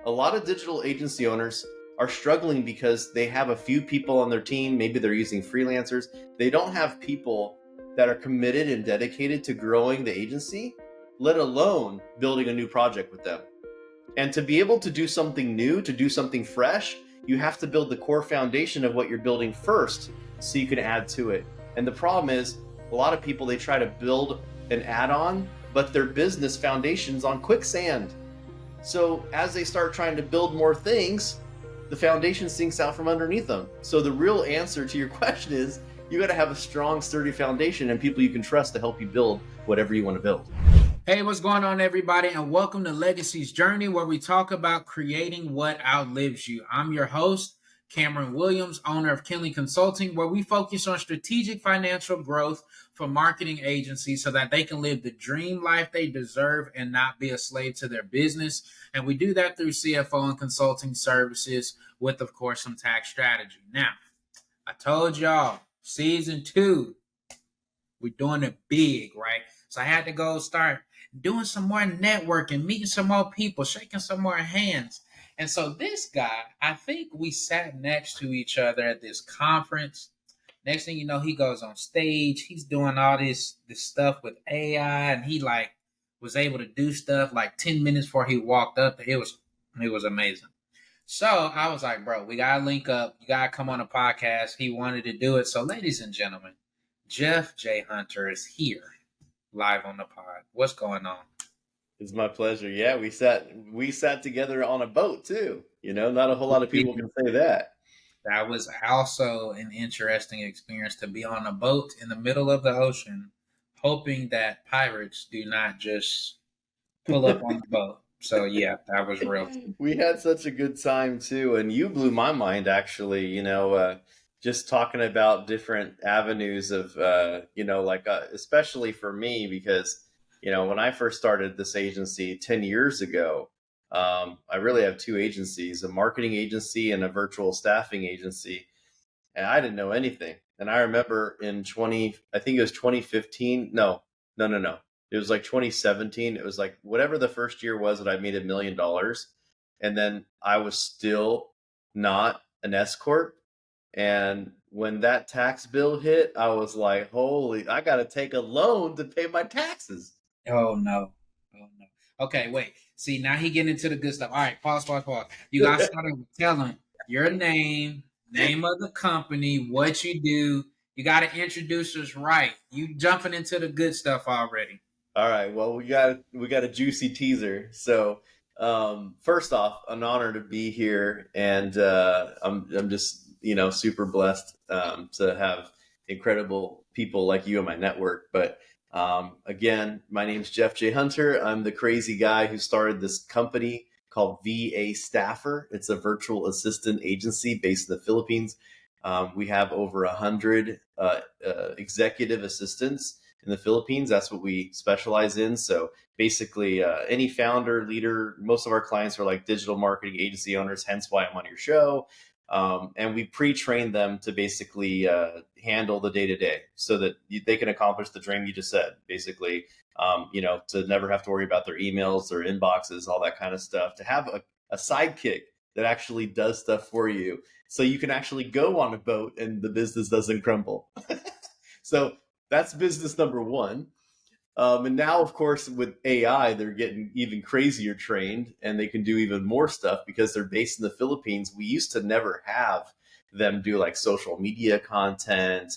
A lot of digital agency owners are struggling because they have a few people on their team. Maybe they're using freelancers. They don't have people that are committed and dedicated to growing the agency, let alone building a new project with them. And to be able to do something new, to do something fresh, you have to build the core foundation of what you're building first so you can add to it. And the problem is, a lot of people, they try to build an add-on, but their business foundation's on quicksand. So as they start trying to build more things, the foundation sinks out from underneath them. So the real answer to your question is, you got to have a strong, sturdy foundation and people you can trust to help you build whatever you want to build. Hey, what's going on, everybody? And welcome to Legacy's Journey, where we talk about creating what outlives you. I'm your host, Cameron Williams, owner of Kinley Consulting, where we focus on strategic financial growth for marketing agencies so that they can live the dream life they deserve and not be a slave to their business. And we do that through CFO and consulting services with, of course, some tax strategy. Now, I told y'all, season 2, we're doing it big, right? So I had to go start doing some more networking, meeting some more people, shaking some more hands. And so this guy, I think we sat next to each other at this conference. Next thing you know, he goes on stage. He's doing all this stuff with AI, and he was able to do stuff like 10 minutes before he walked up. It was amazing. So I was like, bro, we gotta link up. You gotta come on a podcast. He wanted to do it. So, ladies and gentlemen, Jeff J. Hunter is here live on the pod. What's going on? It's my pleasure. Yeah, we sat together on a boat too. Not a whole lot of people can say that. That was also an interesting experience, to be on a boat in the middle of the ocean, hoping that pirates do not just pull up on the boat. So yeah, that was real. We had such a good time too, and you blew my mind actually. Just talking about different avenues of, especially for me, because when I first started this agency 10 years ago. I really have 2 agencies, a marketing agency and a virtual staffing agency. And I didn't know anything. And I remember I think it was 2015. No. It was like 2017. It was like whatever the first year was that I made $1 million. And then I was still not an S Corp. And when that tax bill hit, I was like, holy, I got to take a loan to pay my taxes. Oh no. Okay, wait. See, now he getting into the good stuff. All right, pause. You got to start with telling your name of the company, what you do. You got to introduce us right. You jumping into the good stuff already. All right. Well, we got a juicy teaser. So, first off, an honor to be here, and I'm just super blessed to have incredible people like you in my network. But again, my name's Jeff J. Hunter. I'm the crazy guy who started this company called VA Staffer. It's a virtual assistant agency based in the Philippines. We have over 100 executive assistants in the Philippines. That's what we specialize in. So basically, any founder, leader, most of our clients are like digital marketing agency owners, hence why I'm on your show. And we pre-train them to basically handle the day-to-day so that they can accomplish the dream you just said, basically, to never have to worry about their emails, their inboxes, all that kind of stuff, to have a sidekick that actually does stuff for you so you can actually go on a boat and the business doesn't crumble. So that's business number 1. And now, of course, with AI, they're getting even crazier trained, and they can do even more stuff because they're based in the Philippines. We used to never have them do like social media content,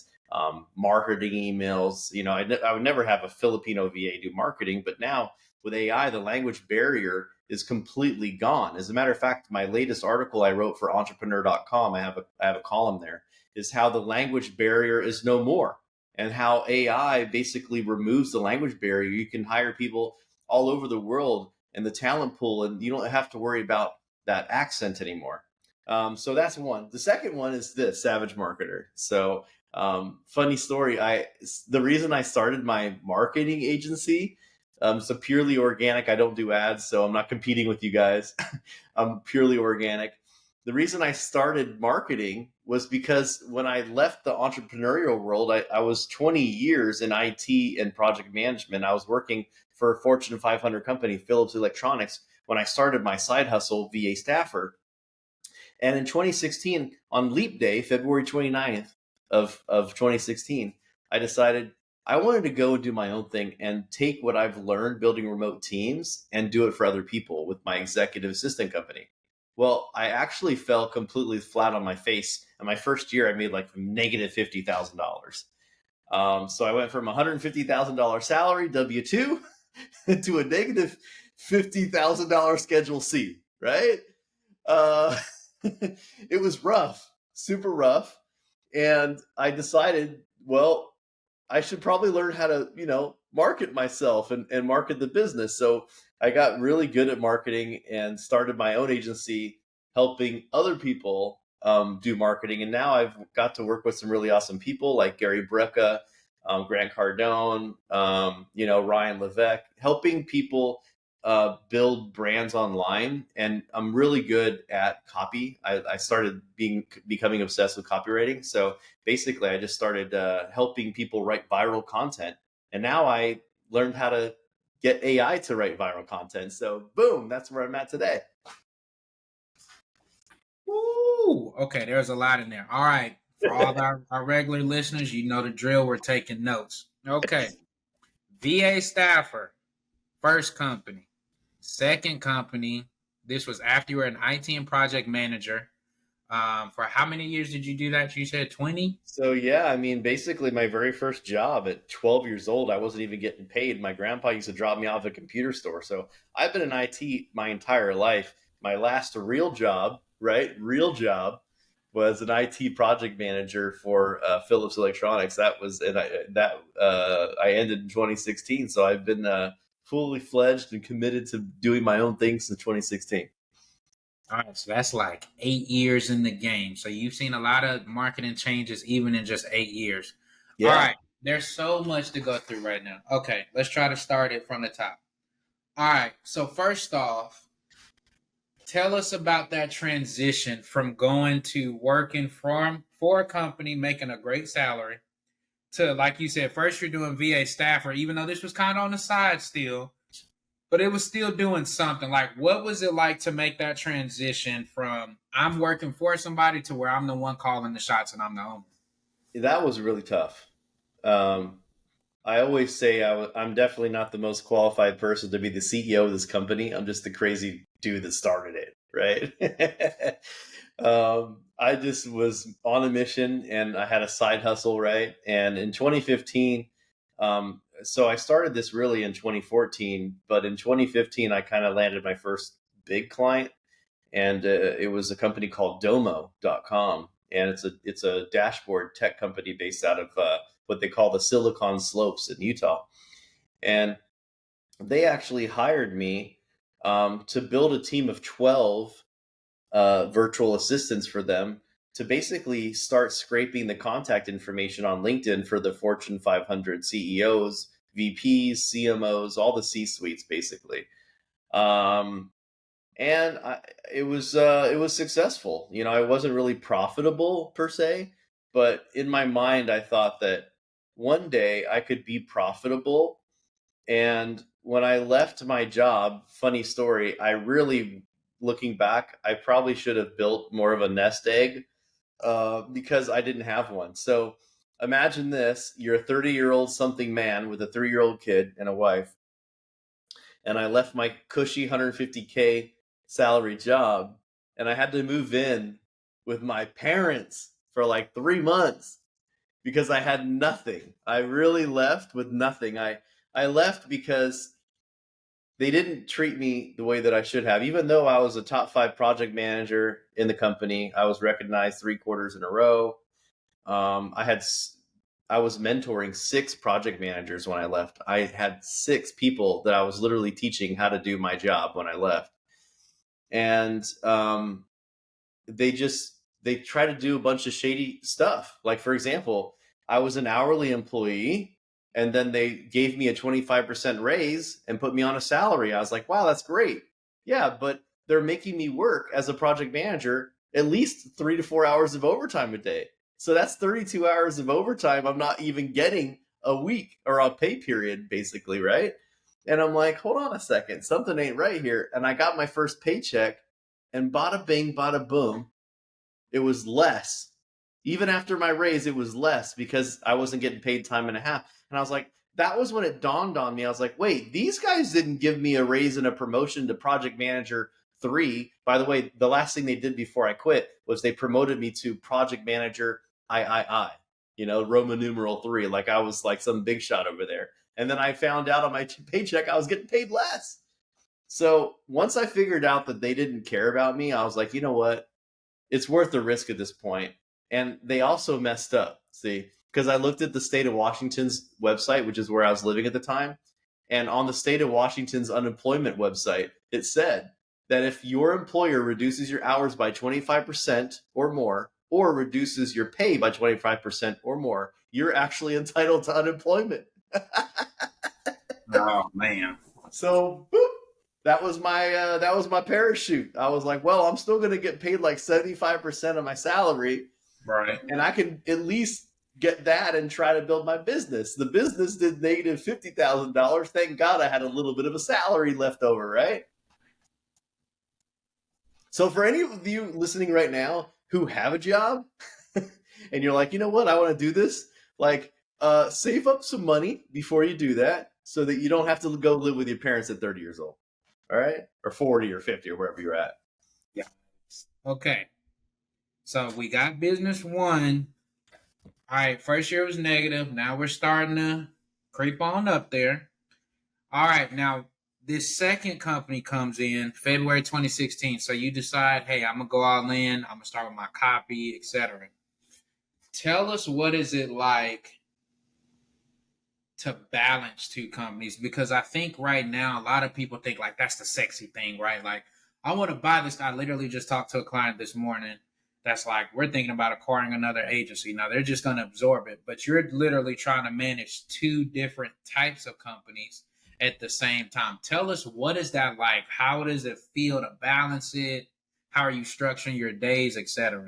marketing emails. I would never have a Filipino VA do marketing, but now with AI, the language barrier is completely gone. As a matter of fact, my latest article I wrote for entrepreneur.com, I have a column there, is how the language barrier is no more. And how AI basically removes the language barrier. You can hire people all over the world in the talent pool, and you don't have to worry about that accent anymore. So that's one. The second one is this, Savage Marketer. So funny story. The reason I started my marketing agency, so purely organic. I don't do ads, so I'm not competing with you guys. I'm purely organic. The reason I started marketing was because when I left the entrepreneurial world, I was 20 years in IT and project management. I was working for a Fortune 500 company, Philips Electronics, when I started my side hustle, VA Staffer. And in 2016, on Leap Day, February 29th of 2016, I decided I wanted to go and do my own thing and take what I've learned building remote teams and do it for other people with my executive assistant company. Well, I actually fell completely flat on my face. In my first year, I made like negative $50,000. So I went from $150,000 salary W-2 to a negative $50,000 Schedule C, right? Uh, it was rough, super rough. And I decided, well, I should probably learn how to, market myself and market the business. So I got really good at marketing and started my own agency helping other people do marketing. And now I've got to work with some really awesome people like Gary Brecka, Grant Cardone, Ryan Levesque, helping people build brands online. And I'm really good at copy. I started becoming obsessed with copywriting. So basically, I just started helping people write viral content. And now I learned how to get AI to write viral content. So boom, that's where I'm at today. Ooh, okay, there's a lot in there. All right. For all our regular listeners, you know the drill. We're taking notes. Okay. VA Staffer, first company. Second company, this was after you were an IT and project manager. For how many years did you do that? You said 20? So yeah, I mean, basically my very first job at 12 years old, I wasn't even getting paid. My grandpa used to drop me off at a computer store. So I've been in IT my entire life. My last real job, right? Real job was an IT project manager for Philips Electronics. That was, and I ended in 2016. So I've been fully fledged and committed to doing my own thing since 2016. All right, so that's like 8 years in the game. So you've seen a lot of marketing changes even in just 8 years. All Yeah. right, there's so much to go through right now. Okay, let's try to start it from the top. All right, so first off, tell us about that transition from going to working for a company, making a great salary, to, like you said, first you're doing VA staffer, even though this was kind of on the side still, but it was still doing something. Like, what was it like to make that transition from I'm working for somebody to where I'm the one calling the shots and I'm the owner? That was really tough. Um, I always say I'm definitely not the most qualified person to be the CEO of this company. I'm just the crazy dude that started it, right? I just was on a mission and I had a side hustle, right? And in 2015, so I started this really in 2014, but in 2015, I kind of landed my first big client, and it was a company called Domo.com, and it's a dashboard tech company based out of what they call the Silicon Slopes in Utah, and they actually hired me to build a team of 12 virtual assistants for them to basically start scraping the contact information on LinkedIn for the Fortune 500 CEOs, VPs, CMOs, all the C suites, basically. Um, and it was successful. I wasn't really profitable per se, but in my mind, I thought that one day I could be profitable. And when I left my job, funny story, I really, looking back, I probably should have built more of a nest egg because I didn't have one. So imagine this: you're a 30-year-old something man with a 3-year-old kid and a wife, and I left my cushy 150K salary job, and I had to move in with my parents for like 3 months because I had nothing. I really left with nothing. I left because they didn't treat me the way that I should have. Even though I was a top 5 project manager in the company, I was recognized 3 quarters in a row. I was mentoring 6 project managers when I left. I had 6 people that I was literally teaching how to do my job when I left, and they try to do a bunch of shady stuff. Like, for example, I was an hourly employee, and then they gave me a 25% raise and put me on a salary. I was like, wow, that's great. Yeah, but they're making me work as a project manager at least 3 to 4 hours of overtime a day. So that's 32 hours of overtime I'm not even getting a week or a pay period, basically, right? And I'm like, hold on a second, something ain't right here. And I got my first paycheck, and bada bing, bada boom, it was less. Even after my raise, it was less because I wasn't getting paid time and a half. And I was like, that was when it dawned on me. I was like, wait, these guys didn't give me a raise and a promotion to project manager 3. By the way, the last thing they did before I quit was they promoted me to project manager I, Roman numeral 3. Like I was like some big shot over there. And then I found out on my paycheck I was getting paid less. So once I figured out that they didn't care about me, I was like, you know what? It's worth the risk at this point. And they also messed up, see, because I looked at the state of Washington's website, which is where I was living at the time. And on the state of Washington's unemployment website, it said that if your employer reduces your hours by 25% or more, or reduces your pay by 25% or more, you're actually entitled to unemployment. Oh man. So boop, that was my parachute. I was like, well, I'm still going to get paid like 75% of my salary, Right. and I can at least get that and try to build my business. The business did negative $50,000. Thank God I had a little bit of a salary left over, right? So for any of you listening right now who have a job and you're like, you know what, I want to do this, like save up some money before you do that so that you don't have to go live with your parents at 30 years old. All right? Or 40 or 50 or wherever you're at. Yeah. Okay. So we got business 1. All right, first year was negative. Now we're starting to creep on up there. All right, now this second company comes in February 2016. So you decide, hey, I'm gonna go all in. I'm gonna start with my copy, etc. Tell us, what is it like to balance 2 companies? Because I think right now a lot of people think like that's the sexy thing, right? Like, I want to buy this. I literally just talked to a client this morning that's like, we're thinking about acquiring another agency. Now they're just going to absorb it, but you're literally trying to manage 2 different types of companies at the same time. Tell us, what is that like? How does it feel to balance it? How are you structuring your days, etc.?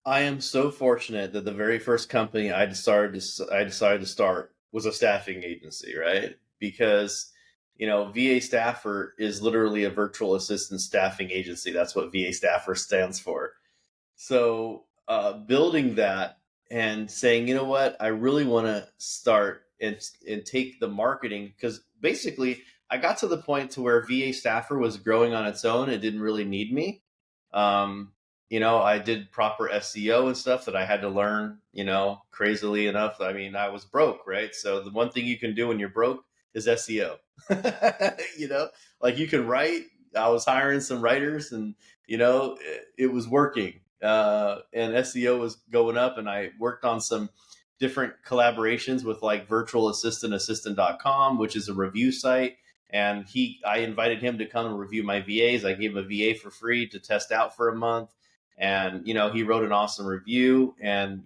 I am so fortunate that the very first company I decided to start was a staffing agency, right? Because VA Staffer is literally a virtual assistant staffing agency. That's what VA Staffer stands for. So building that and saying, you know what, I really want to start and take the marketing, because basically I got to the point to where VA Staffer was growing on its own. It didn't really need me. I did proper SEO and stuff that I had to learn, crazily enough. I mean, I was broke, right? So the one thing you can do when you're broke is SEO. Like you can write. I was hiring some writers, and it was working. And SEO was going up, and I worked on some different collaborations with like virtualassistantassistant.com, which is a review site. And I invited him to come and review my VAs. I gave him a VA for free to test out for a month. And, he wrote an awesome review. And,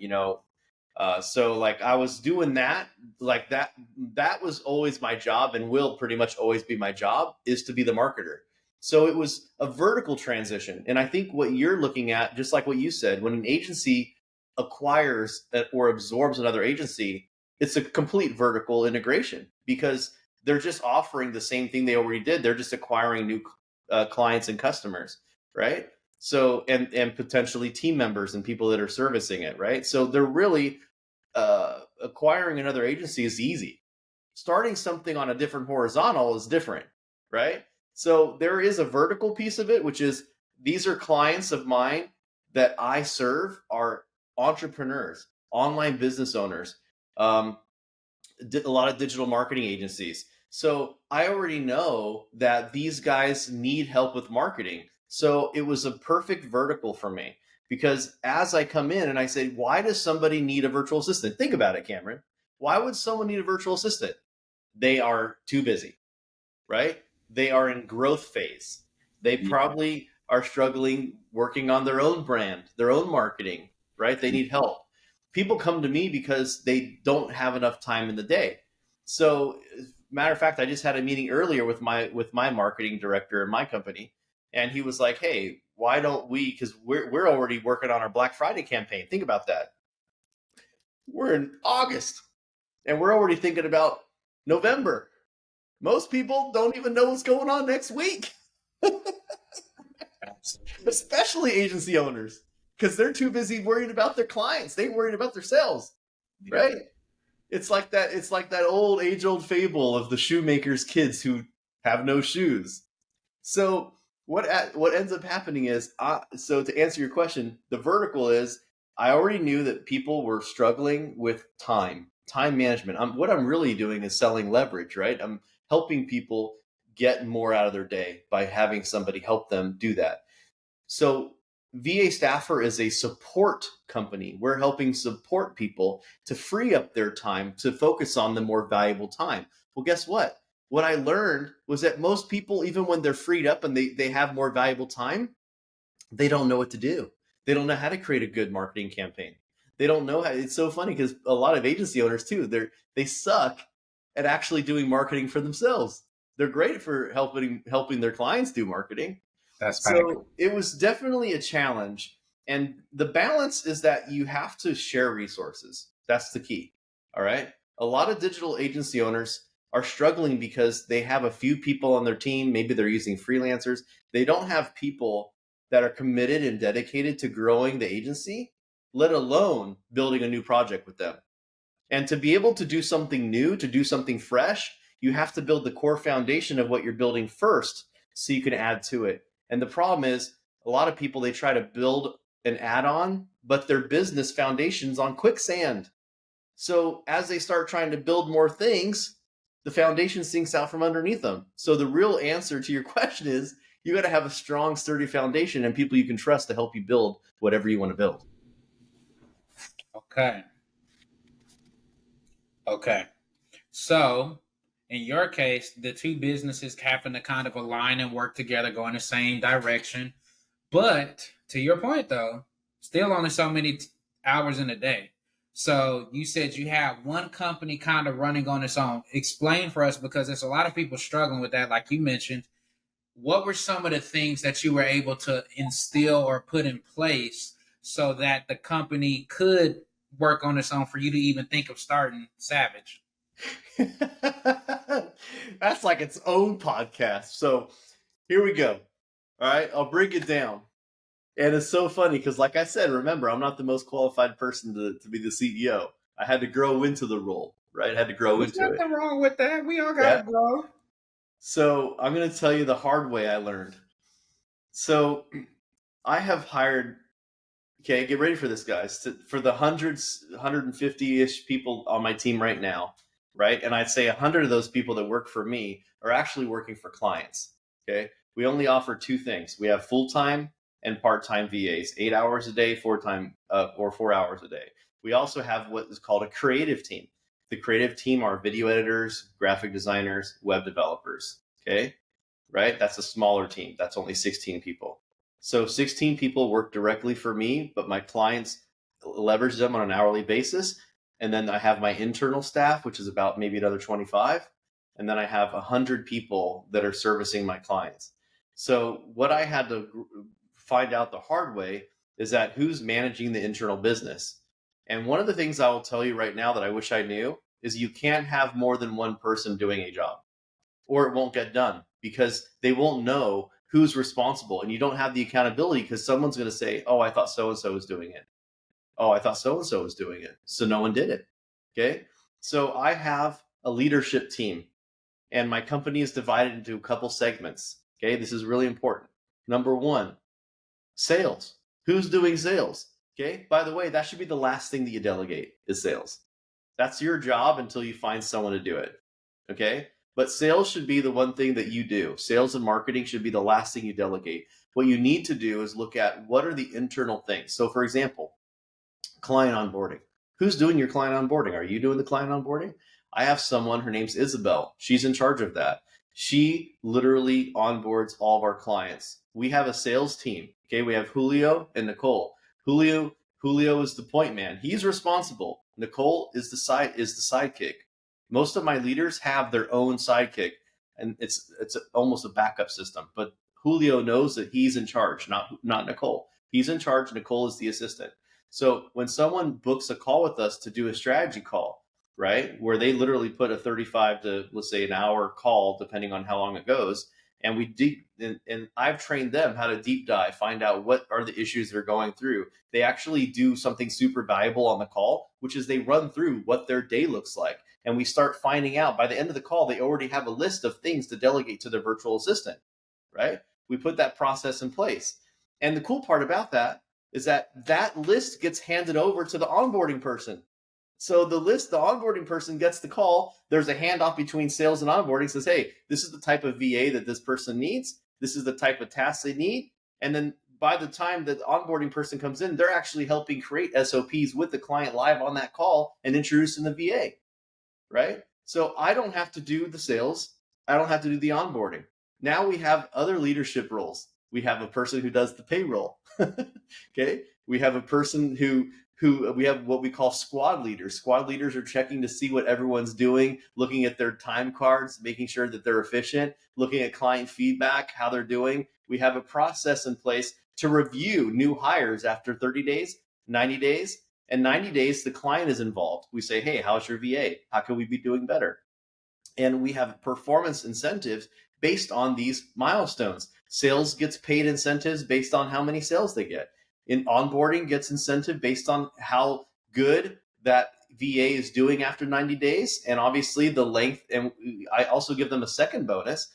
so like I was doing that, like that was always my job, and will pretty much always be my job, is to be the marketer. So it was a vertical transition. And I think what you're looking at, just like what you said, when an agency acquires or absorbs another agency, it's a complete vertical integration, because they're just offering the same thing they already did. They're just acquiring new clients and customers, right? So, and potentially team members and people that are servicing it, right? So they're really acquiring another agency is easy. Starting something on a different horizontal is different, right? So there is a vertical piece of it, which is these are clients of mine that I serve, are entrepreneurs, online business owners, a lot of digital marketing agencies. So I already know that these guys need help with marketing. So it was a perfect vertical for me, because as I come in and I say, why does somebody need a virtual assistant? Think about it, Cameron. Why would someone need a virtual assistant? They are too busy, right? They are in growth phase. They probably are struggling working on their own brand, their own marketing, right? They need help. People come to me because they don't have enough time in the day. So, matter of fact, I just had a meeting earlier with my marketing director in my company, and he was like, "Hey, why don't we? Because we're already working on our Black Friday campaign. Think about that. We're in August, and we're already thinking about November. Most people don't even know what's going on next week, Absolutely. especially agency owners, because they're too busy worrying about their clients. They ain't worried about their sales, Yeah. right? It's like that. It's like that age-old fable of the shoemaker's kids who have no shoes. So what ends up happening is, so to answer your question, the vertical is I already knew that people were struggling with time management. What I'm really doing is selling leverage, right? I'm helping people get more out of their day by having somebody help them do that. So VA Staffer is a support company. We're helping support people to free up their time to focus on the more valuable time. Well, guess what? What I learned was that most people, even when they're freed up and they have more valuable time, they don't know what to do. They don't know how to create a good marketing campaign. They don't know how. It's so funny because a lot of agency owners too, they suck at actually doing marketing for themselves. They're great for helping their clients do marketing. That's fact. So it was definitely a challenge. And the balance is that you have to share resources. That's the key. All right. A lot of digital agency owners are struggling because they have a few people on their team. Maybe they're using freelancers. They don't have people that are committed and dedicated to growing the agency, let alone building a new project with them. And to be able to do something new, to do something fresh, you have to build the core foundation of what you're building first so you can add to it. And the problem is a lot of people, they try to build an add-on, but their business foundation's on quicksand. So as they start trying to build more things, the foundation sinks out from underneath them. So the real answer to your question is you got to have a strong, sturdy foundation and people you can trust to help you build whatever you want to build. Okay. Okay. So, in your case, the two businesses happen to kind of align and work together, go in the same direction. But to your point, though, still only so many hours in a day. So you said you have one company kind of running on its own. Explain for us, because there's a lot of people struggling with that, like you mentioned. What were some of the things that you were able to instill or put in place so that the company could work on its own for you to even think of starting Savage? That's like its own podcast. So here we go. All right, I'll break it down. And it's so funny because, like I said, remember, I'm not the most qualified person to be the CEO. I had to grow into the role, right? I had to grow There's into it. nothing wrong with that. We all got Yeah. to grow. So I'm going to tell you the hard way I learned. So I have hired, okay, get ready for this, guys, for the hundreds, 150-ish people on my team right now, right? And I'd say 100 of those people that work for me are actually working for clients, okay? We only offer two things. We have full-time and part-time VAs, 8 hours a day, 4 hours a day. We also have what is called a creative team. The creative team are video editors, graphic designers, web developers, okay? Right? That's a smaller team. That's only 16 people. So 16 people work directly for me, but my clients leverage them on an hourly basis. And then I have my internal staff, which is about maybe another 25. And then I have 100 people that are servicing my clients. So what I had to find out the hard way is that who's managing the internal business. And one of the things I will tell you right now that I wish I knew is you can't have more than one person doing a job or it won't get done because they won't know who's responsible. And you don't have the accountability because someone's going to say, oh, I thought so-and-so was doing it. Oh, I thought so-and-so was doing it. So no one did it. Okay. So I have a leadership team and my company is divided into a couple segments. Okay. This is really important. Number one, sales. Who's doing sales? Okay. By the way, that should be the last thing that you delegate is sales. That's your job until you find someone to do it. Okay. But sales should be the one thing that you do. Sales and marketing should be the last thing you delegate. What you need to do is look at what are the internal things. So for example, client onboarding. Who's doing your client onboarding? Are you doing the client onboarding? I have someone, her name's Isabel. She's in charge of that. She literally onboards all of our clients. We have a sales team. Okay, we have Julio and Nicole. Julio is the point man. He's responsible. Nicole is the sidekick. Most of my leaders have their own sidekick, and it's almost a backup system. But Julio knows that he's in charge, not Nicole. He's in charge. Nicole is the assistant. So when someone books a call with us to do a strategy call, right? Where they literally put a 35 to, let's say, an hour call, depending on how long it goes. And and I've trained them how to deep dive, find out what are the issues they're going through. They actually do something super valuable on the call, which is they run through what their day looks like. And we start finding out by the end of the call, they already have a list of things to delegate to their virtual assistant, right? We put that process in place. And the cool part about that is that that list gets handed over to the onboarding person. So the onboarding person gets the call. There's a handoff between sales and onboarding. Says, hey, this is the type of VA that this person needs. This is the type of tasks they need. And then by the time that the onboarding person comes in, they're actually helping create SOPs with the client live on that call and introducing the VA, right? So I don't have to do the sales. I don't have to do the onboarding. Now we have other leadership roles. We have a person who does the payroll. Okay. We have a person who we have what we call squad leaders. Squad leaders are checking to see what everyone's doing, looking at their time cards, making sure that they're efficient, looking at client feedback, how they're doing. We have a process in place to review new hires after 30 days, 90 days, and 90 days, the client is involved. We say, hey, how's your VA? How can we be doing better? And we have performance incentives based on these milestones. Sales gets paid incentives based on how many sales they get. In onboarding gets incentive based on how good that VA is doing after 90 days. And obviously the length. And I also give them a second bonus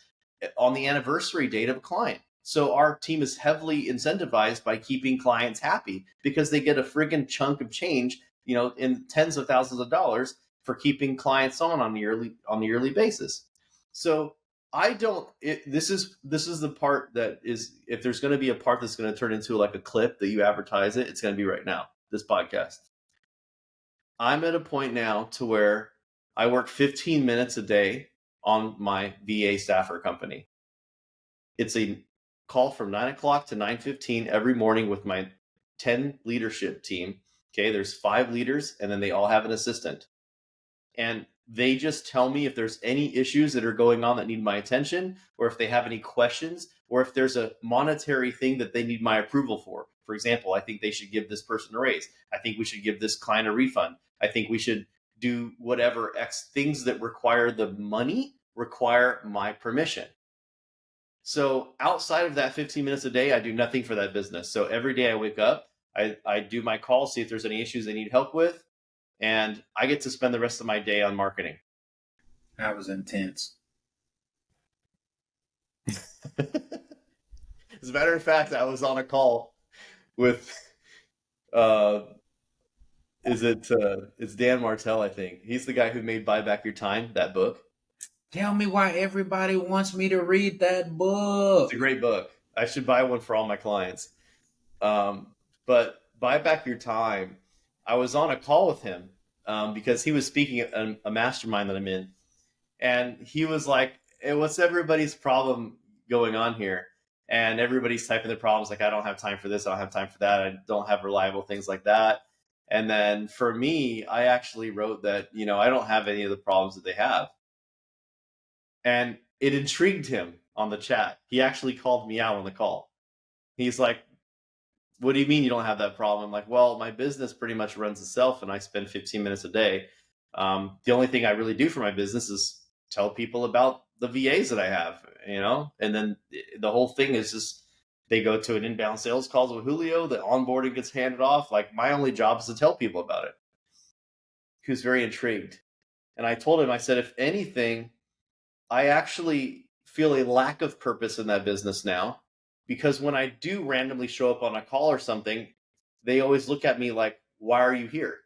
on the anniversary date of a client. So our team is heavily incentivized by keeping clients happy because they get a friggin' chunk of change, in tens of thousands of dollars for keeping clients on a yearly basis. So I don't. This is the part that is. If there's going to be a part that's going to turn into like a clip that you advertise it's going to be right now. This podcast. I'm at a point now to where I work 15 minutes a day on my VA staffer company. It's a call from 9 o'clock to 9:15 every morning with my 10 leadership team. Okay, there's 5 leaders, and then they all have an assistant. And they just tell me if there's any issues that are going on that need my attention, or if they have any questions, or if there's a monetary thing that they need my approval for. For example, I think they should give this person a raise. I think we should give this client a refund. I think we should do whatever X things that require the money require my permission. So outside of that 15 minutes a day, I do nothing for that business. So every day I wake up, I do my call, see if there's any issues they need help with, and I get to spend the rest of my day on marketing. That was intense. As a matter of fact, I was on a call with it's Dan Martell, I think. He's the guy who made Buy Back Your Time, that book. Tell me why everybody wants me to read that book. It's a great book. I should buy one for all my clients. But Buy Back Your Time, I was on a call with him because he was speaking at a mastermind that I'm in. And he was like, hey, what's everybody's problem going on here? And everybody's typing their problems like, I don't have time for this. I don't have time for that. I don't have reliable things like that. And then for me, I actually wrote that, I don't have any of the problems that they have. And it intrigued him on the chat. He actually called me out on the call. He's like, what do you mean you don't have that problem? I'm like, well, my business pretty much runs itself and I spend 15 minutes a day. The only thing I really do for my business is tell people about the VAs that I have, and then the whole thing is just they go to an inbound sales calls with Julio, the onboarding gets handed off. Like my only job is to tell people about it. He was very intrigued. And I told him, I said, if anything, I actually feel a lack of purpose in that business now, because when I do randomly show up on a call or something, they always look at me like, why are you here?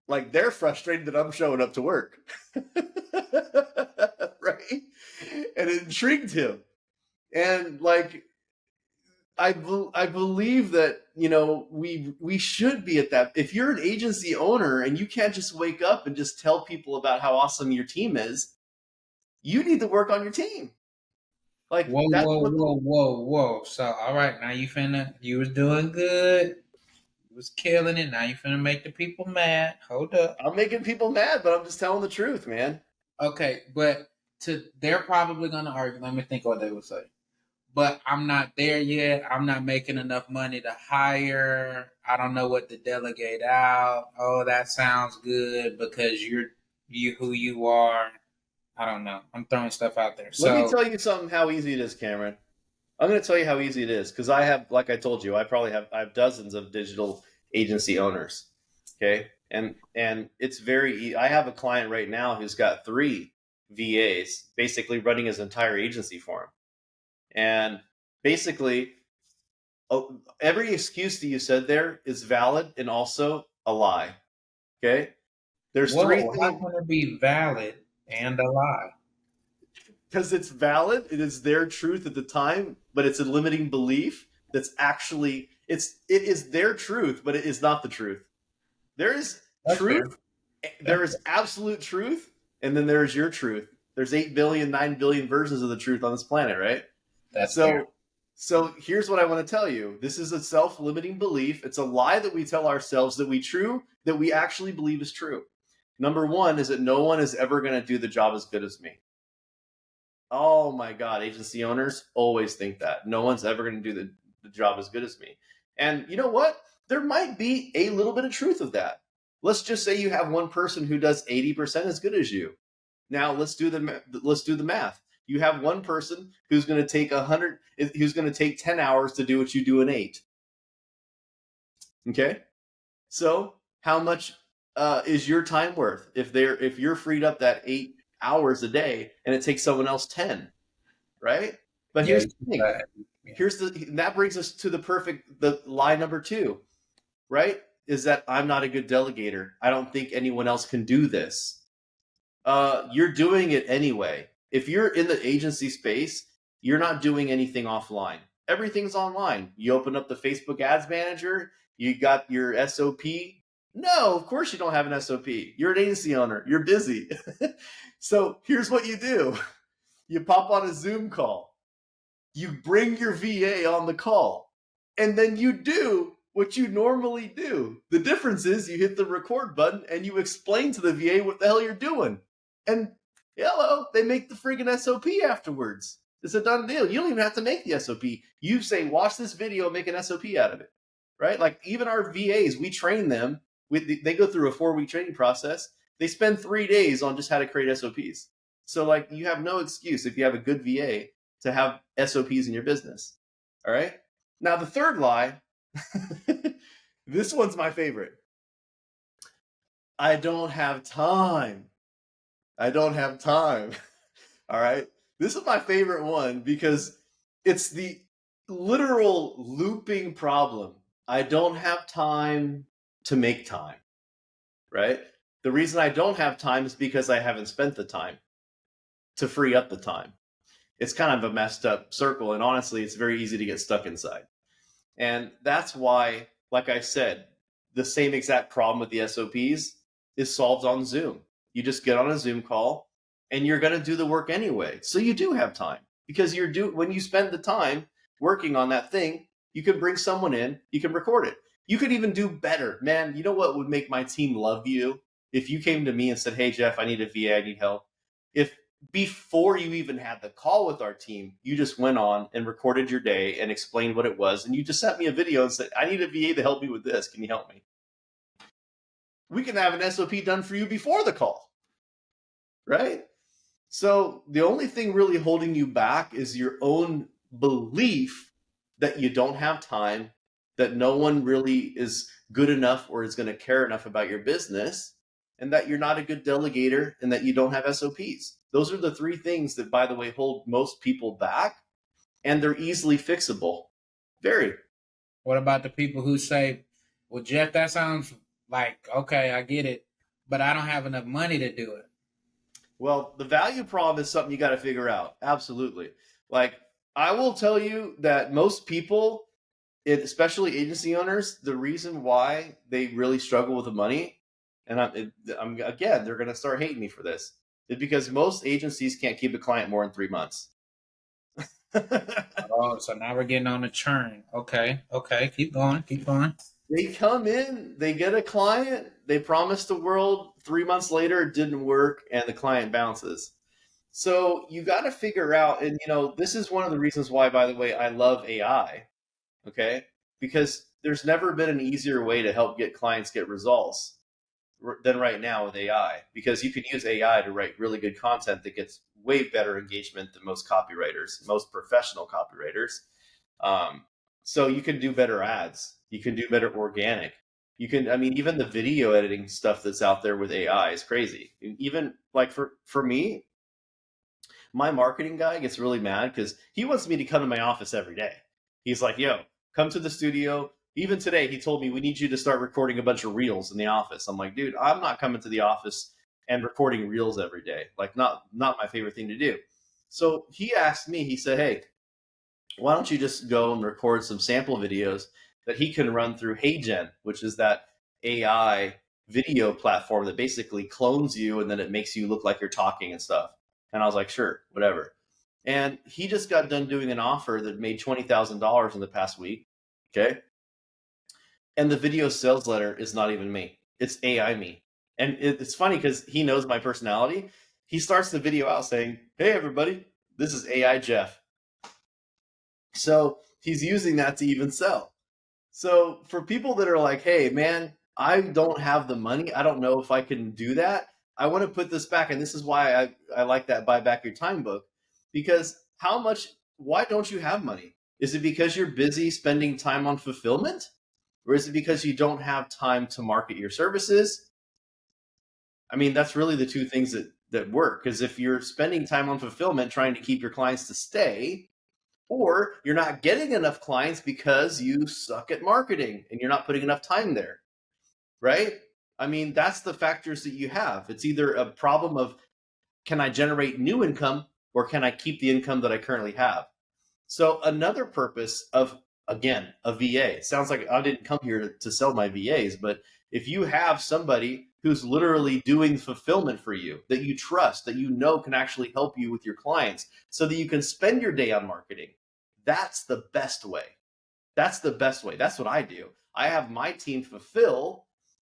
Like they're frustrated that I'm showing up to work. Right? And it intrigued him. And like, I believe that, we should be at that. If you're an agency owner and you can't just wake up and just tell people about how awesome your team is, you need to work on your team. Like whoa. So all right, now you was doing good. You was killing it. Now you finna make the people mad. Hold up. I'm making people mad, but I'm just telling the truth, man. Okay, but they're probably gonna argue. Let me think what they would say. but I'm not there yet. I'm not making enough money to hire. I don't know what to delegate out. Oh, that sounds good because you who you are. I don't know. I'm throwing stuff out there. Let me So tell you something how easy it is, Cameron. I'm going to tell you how easy it is because like I told you, I have dozens of digital agency owners. Okay, and it's I have a client right now who's got 3 VAs basically running his entire agency for him, and basically every excuse that you said there is valid and also a lie. Okay, there's three whoa, how things. can it be valid and a lie? Because it's valid, it is their truth at the time, but it's a limiting belief that's actually it is their truth, but it is not the truth. There is That's fair. truth, there is absolute truth, and then there's your truth. There's 8 billion, 9 billion versions of the truth on this planet, right? That's fair. So here's what I want to tell you. This is a self-limiting belief. It's a lie that we tell ourselves that we actually believe is true. Number one is that no one is ever going to do the job as good as me. Oh my God, agency owners always think that. No one's ever going to do the job as good as me. And you know what? There might be a little bit of truth of that. Let's just say you have one person who does 80% as good as you. Now let's do the math. You have one person who's going to take 10 hours to do what you do in 8. Okay? So, how much is your time worth if you're freed up that 8 hours a day and it takes someone else 10, right? But Yeah, here's the thing. That brings us to the lie number 2, right? Is that I'm not a good delegator. I don't think anyone else can do this. You're doing it anyway. If you're in the agency space, you're not doing anything offline. Everything's online. You open up the Facebook Ads Manager, you got your SOP. No, of course you don't have an SOP. You're an agency owner. You're busy. So here's what you do. You pop on a Zoom call. You bring your VA on the call. And then you do what you normally do. The difference is you hit the record button and you explain to the VA what the hell you're doing. And hello, they make the freaking SOP afterwards. It's a done deal. You don't even have to make the SOP. You say, watch this video and make an SOP out of it, right? Like even our VAs, we train them. They go through a 4-week training process. They spend 3 days on just how to create SOPs. So like you have no excuse if you have a good VA to have SOPs in your business. All right. Now the third lie, this one's my favorite. I don't have time. I don't have time. All right. This is my favorite one because it's the literal looping problem. I don't have time to make time. Right? The reason I don't have time is because I haven't spent the time to free up the time. It's kind of a messed up circle. And honestly, it's very easy to get stuck inside. And that's why, like I said, the same exact problem with the SOPs is solved on Zoom. You just get on a Zoom call and you're going to do the work anyway. So you do have time because when you spend the time working on that thing, you can bring someone in, you can record it. You could even do better. Man, you know what would make my team love you? If you came to me and said, hey, Jeff, I need a VA, I need help. If before you even had the call with our team, you just went on and recorded your day and explained what it was, and you just sent me a video and said, I need a VA to help me with this. Can you help me? We can have an SOP done for you before the call, right? So the only thing really holding you back is your own belief that you don't have time, that no one really is good enough or is going to care enough about your business, and that you're not a good delegator and that you don't have SOPs. Those are the 3 things that, by the way, hold most people back, and they're easily fixable. Very. What about the people who say, well, Jeff, that sounds like, okay, I get it, but I don't have enough money to do it? Well, the value problem is something you got to figure out. Absolutely. Like, I will tell you that most people, especially agency owners, the reason why they really struggle with the money, and I'm again, they're going to start hating me for this, is because most agencies can't keep a client more than 3 months. Oh, so now we're getting on the churn. Okay, keep going. They come in, they get a client, they promise the world, 3 months later it didn't work, and the client bounces. So you got to figure out, and this is one of the reasons why, by the way, I love AI. Okay, because there's never been an easier way to help get clients get results than right now with AI, because you can use AI to write really good content that gets way better engagement than most copywriters, most professional copywriters. Um, so you can do better ads. You can do better organic. You can, I mean, even the video editing stuff that's out there with AI is crazy. Even like for me, my marketing guy gets really mad because he wants me to come to my office every day. He's like, yo, come to the studio. Even today, he told me we need you to start recording a bunch of reels in the office. I'm like, dude, I'm not coming to the office and recording reels every day. Like, not my favorite thing to do. So he asked me, he said, hey, why don't you just go and record some sample videos that he can run through HeyGen, which is that AI video platform that basically clones you and then it makes you look like you're talking and stuff. And I was like, sure, whatever. And he just got done doing an offer that made $20,000 in the past week. Okay. And the video sales letter is not even me. It's AI me. And it's funny because he knows my personality. He starts the video out saying, hey, everybody, this is AI Jeff. So he's using that to even sell. So for people that are like, hey, man, I don't have the money. I don't know if I can do that. I want to put this back. And this is why I like that Buy Back Your Time book, because why don't you have money? Is it because you're busy spending time on fulfillment? Or is it because you don't have time to market your services? I mean, that's really the two things that work. Because if you're spending time on fulfillment trying to keep your clients to stay, or you're not getting enough clients because you suck at marketing and you're not putting enough time there, right? I mean, that's the factors that you have. It's either a problem of, can I generate new income or can I keep the income that I currently have? So another purpose of, again, a VA, it sounds like I didn't come here to sell my VAs, but if you have somebody who's literally doing fulfillment for you that you trust, that you know can actually help you with your clients so that you can spend your day on marketing, that's the best way. That's the best way. That's what I do. I have my team fulfill,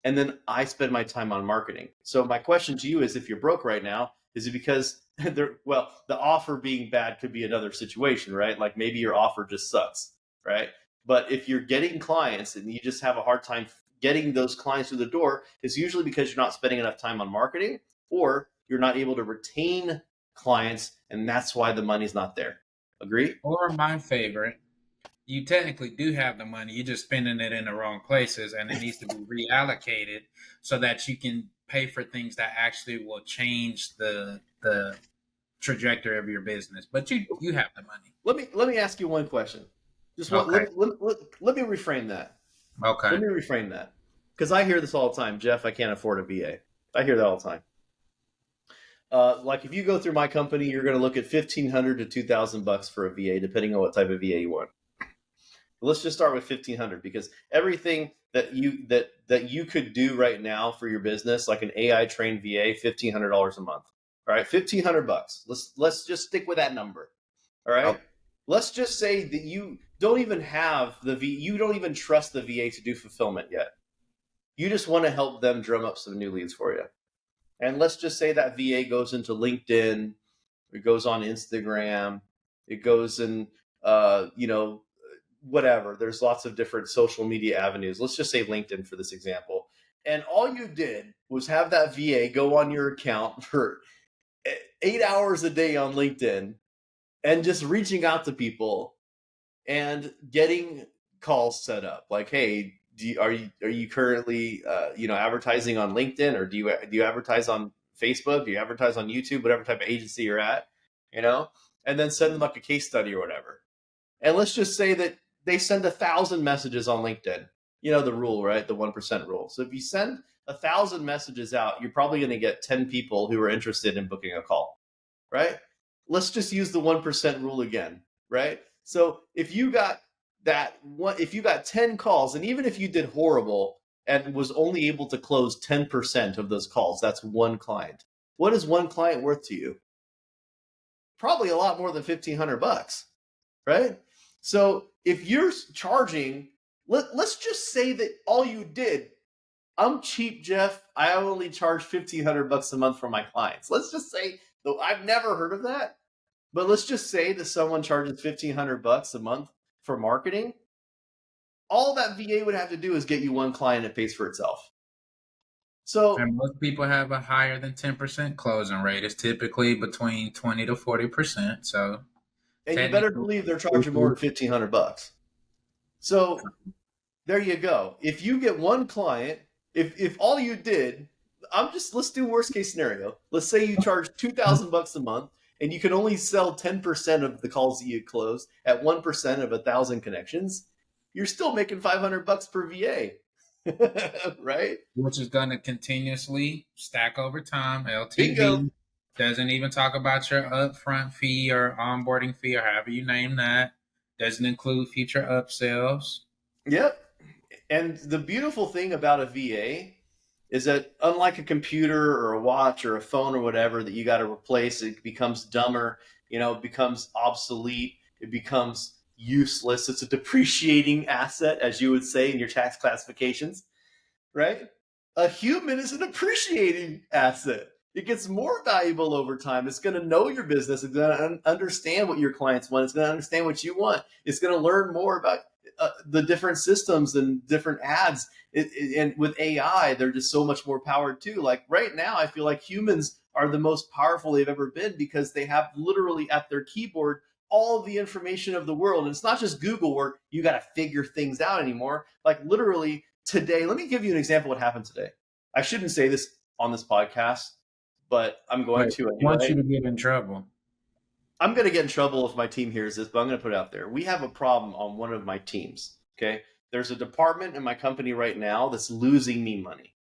and then I spend my time on marketing. So my question to you is, if you're broke right now, is it because the offer being bad could be another situation, right? Like maybe your offer just sucks, right? But if you're getting clients and you just have a hard time getting those clients through the door, it's usually because you're not spending enough time on marketing, or you're not able to retain clients, and that's why the money's not there. Agree? Or my favorite, you technically do have the money, you're just spending it in the wrong places, and it needs to be reallocated so that you can pay for things that actually will change the trajectory of your business. But you have the money. Let me ask you one question. Just one, Okay. let me reframe that. Okay. Let me reframe that, because I hear this all the time. Jeff, I can't afford a VA. I hear that all the time. Like if you go through my company, you're going to look at $1,500 to $2,000 for a VA, depending on what type of VA you want. Let's just start with 1,500, because everything that you could do right now for your business, like an AI trained VA, $1,500 a month. All right, $1,500. Let's just stick with that number. All right. Okay. Let's just say that you don't even have you don't even trust the VA to do fulfillment yet. You just want to help them drum up some new leads for you. And let's just say that VA goes into LinkedIn, it goes on Instagram, it goes in, whatever. There's lots of different social media avenues. Let's just say LinkedIn for this example. And all you did was have that VA go on your account for 8 hours a day on LinkedIn and just reaching out to people and getting calls set up. Like, hey, are you currently advertising on LinkedIn, or do you advertise on Facebook? Do you advertise on YouTube? Whatever type of agency you're at, and then send them like a case study or whatever. And let's just say that they send 1,000 messages on LinkedIn. You know the rule, right? The 1% rule. So if you send 1,000 messages out, you're probably going to get 10 people who are interested in booking a call, right? Let's just use the 1% rule again, right? So if you got 10 calls, and even if you did horrible and was only able to close 10% of those calls, that's one client. What is one client worth to you? Probably a lot more than $1,500, right? So if you're charging, let's just say that all you did, I'm cheap, Jeff. I only charge $1,500 a month for my clients. Let's just say Though I've never heard of that. But let's just say that someone charges $1,500 a month for marketing. All that VA would have to do is get you one client. It pays for itself. So, And most people have a higher than 10% closing rate. It's typically between 20 to 40%. So and you better technically, believe they're charging more than $1,500. So there you go. If you get one client, if all you did, let's do worst case scenario. Let's say you charge $2,000 a month, and you can only sell 10% of the calls that you close at 1% of 1,000 connections. You're still making $500 per VA, right? which is going to continuously stack over time. Bingo. LTV doesn't even talk about your upfront fee or onboarding fee or however you name that. Doesn't include future upsells. Yep. And the beautiful thing about a VA is that unlike a computer or a watch or a phone or whatever that you got to replace, it becomes dumber, it becomes obsolete, it becomes useless. It's a depreciating asset, as you would say in your tax classifications, right? A human is an appreciating asset. It gets more valuable over time. It's going to know your business. It's going to understand what your clients want. It's going to understand what you want. It's going to learn more about the different systems and different ads. And with AI, they're just so much more powered too. Like right now, I feel like humans are the most powerful they've ever been because they have literally at their keyboard all of the information of the world. And it's not just Google where you got to figure things out anymore. Like literally today, let me give you an example of what happened today. I shouldn't say this on this podcast, but I'm going to anyway. I want you to get in trouble. I'm going to get in trouble if my team hears this, but I'm going to put it out there. We have a problem on one of my teams. Okay. There's a department in my company right now that's losing me money.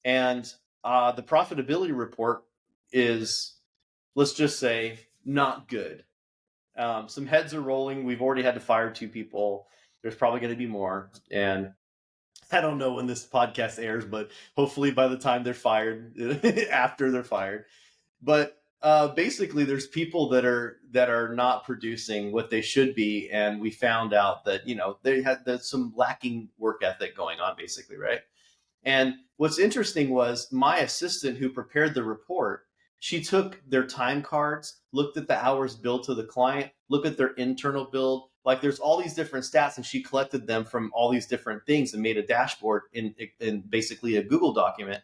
And the profitability report is, let's just say, not good. Some heads are rolling. We've already had to fire 2 people. There's probably going to be more. And I don't know when this podcast airs, but hopefully by the time they're fired, after they're fired. But basically, there's people that are not producing what they should be, and we found out that they had some lacking work ethic going on, basically, right? And what's interesting was my assistant who prepared the report. She took their time cards, looked at the hours billed to the client, looked at their internal bill. Like there's all these different stats, and she collected them from all these different things and made a dashboard in basically a Google document.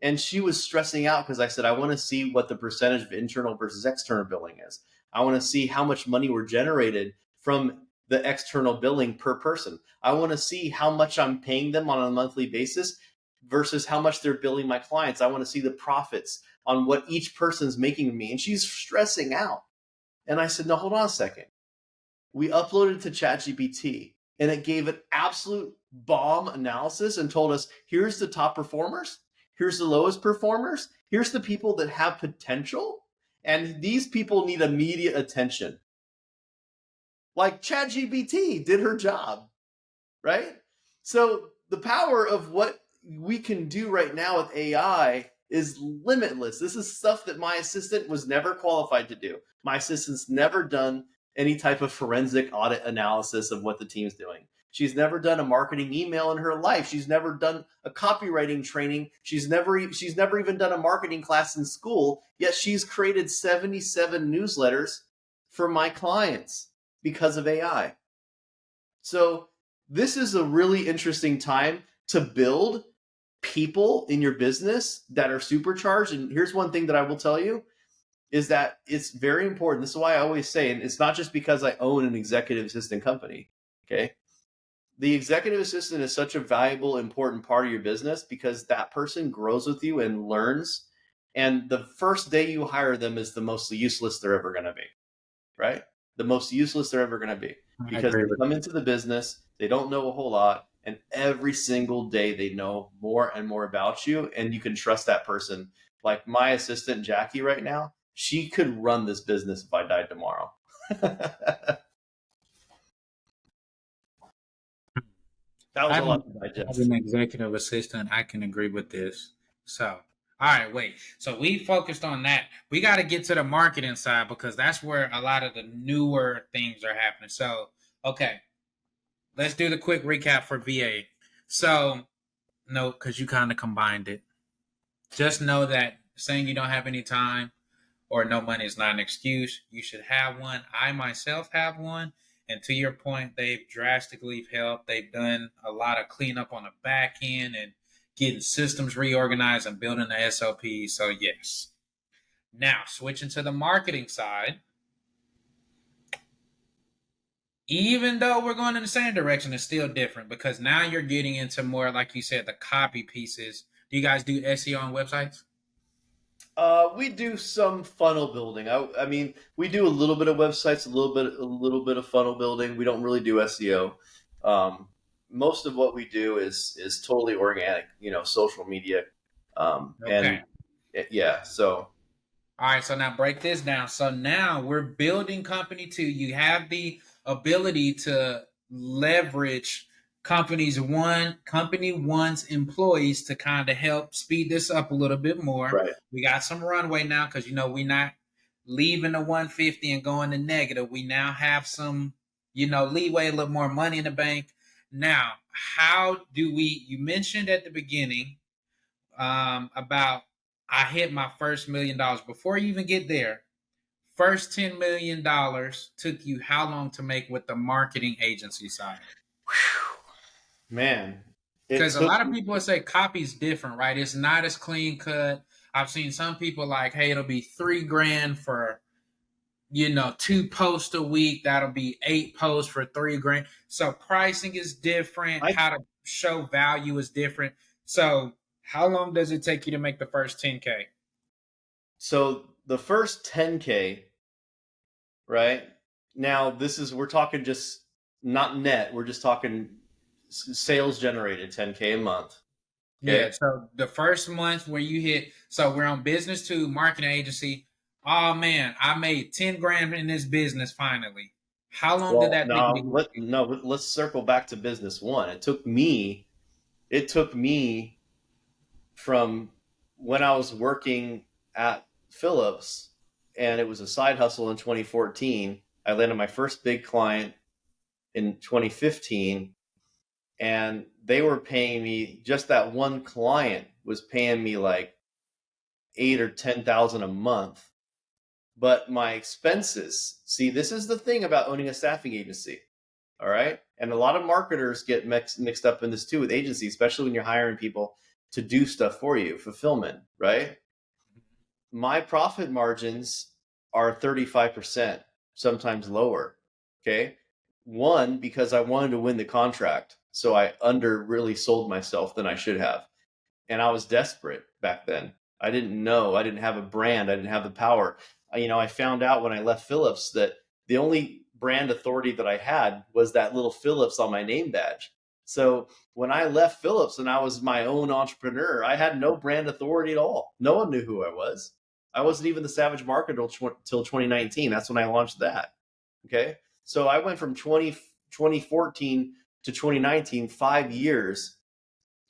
And she was stressing out because I said, I want to see what the percentage of internal versus external billing is. I want to see how much money were generated from the external billing per person. I want to see how much I'm paying them on a monthly basis versus how much they're billing my clients. I want to see the profits on what each person's making me. And she's stressing out. And I said, no, hold on a second. We uploaded it to ChatGPT and it gave an absolute bomb analysis and told us, here's the top performers. Here's the lowest performers. Here's the people that have potential. And these people need immediate attention. Like ChatGPT did her job, right? So the power of what we can do right now with AI is limitless. This is stuff that my assistant was never qualified to do. My assistant's never done any type of forensic audit analysis of what the team's doing. She's never done a marketing email in her life. She's never done a copywriting training. She's never even done a marketing class in school, yet she's created 77 newsletters for my clients because of AI. So this is a really interesting time to build people in your business that are supercharged. And here's one thing that I will tell you is that it's very important. This is why I always say, and it's not just because I own an executive assistant company, okay? The executive assistant is such a valuable, important part of your business because that person grows with you and learns. And the first day you hire them is the most useless they're ever going to be, right? The most useless they're ever going to be because they come into the business, they don't know a whole lot. And every single day they know more and more about you, and you can trust that person. Like my assistant, Jackie, right now, she could run this business if I died tomorrow. That was a lot to digest. As an executive assistant, I can agree with this. So, all right, wait. So we focused on that. We got to get to the marketing side because that's where a lot of the newer things are happening. So, okay, let's do the quick recap for VA. So, no, because you kind of combined it. Just know that saying you don't have any time or no money is not an excuse. You should have one. I myself have one. And to your point, they've drastically helped. They've done a lot of cleanup on the back end and getting systems reorganized and building the SOPs. So, yes. Now, switching to the marketing side, even though we're going in the same direction, it's still different because now you're getting into more, like you said, the copy pieces. Do you guys do SEO on websites? We do some funnel building. I mean, we do a little bit of websites, a little bit of funnel building. We don't really do SEO. Most of what we do is totally organic, social media. Okay. And yeah, so All right, so now break this down. So now we're building company two. You have the ability to leverage company one's employees to kind of help speed this up a little bit more. right. We got some runway now because we're not leaving the 150 and going to negative. We now have some, leeway, a little more money in the bank. Now, how do we? You mentioned at the beginning about I hit my first $1 million. Before you even get there, first $10 million took you how long to make with the marketing agency side? Man, it Because a took lot of people say copy's different, right? It's not as clean cut. I've seen some people like, hey, it'll be $3,000 for 2 posts a week. That'll be 8 posts for $3,000. So pricing is different. I How to show value is different. So how long does it take you to make the first 10K? so the first 10K, right? Now we're talking just not net. We're just talking sales generated 10K a month. Yeah. Okay. So the first month where you hit, so we're on business to marketing agency. Oh man, I made 10 grand in this business finally. How long did Well, that take you to no, get let there? no, let's circle back to business one. It took me from when I was working at Philips, and it was a side hustle in 2014. I landed my first big client in 2015, and they were paying me, just that one client was paying me like 8 or 10 thousand a month. But my expenses, see, this is the thing about owning a staffing agency. All right. And a lot of marketers get mixed up in this too with agencies, especially when you're hiring people to do stuff for you, fulfillment, right? My profit margins are 35%, sometimes lower. Okay. One, because I wanted to win the contract. So I under really sold myself than I should have. And I was desperate back then. I didn't know. I didn't have a brand. I didn't have the power. I found out when I left Philips that the only brand authority that I had was that little Philips on my name badge. So when I left Philips and I was my own entrepreneur, I had no brand authority at all. No one knew who I was. I wasn't even the Savage Marketer till 2019. That's when I launched that. Okay. So I went from 2014 to 2019, 5 years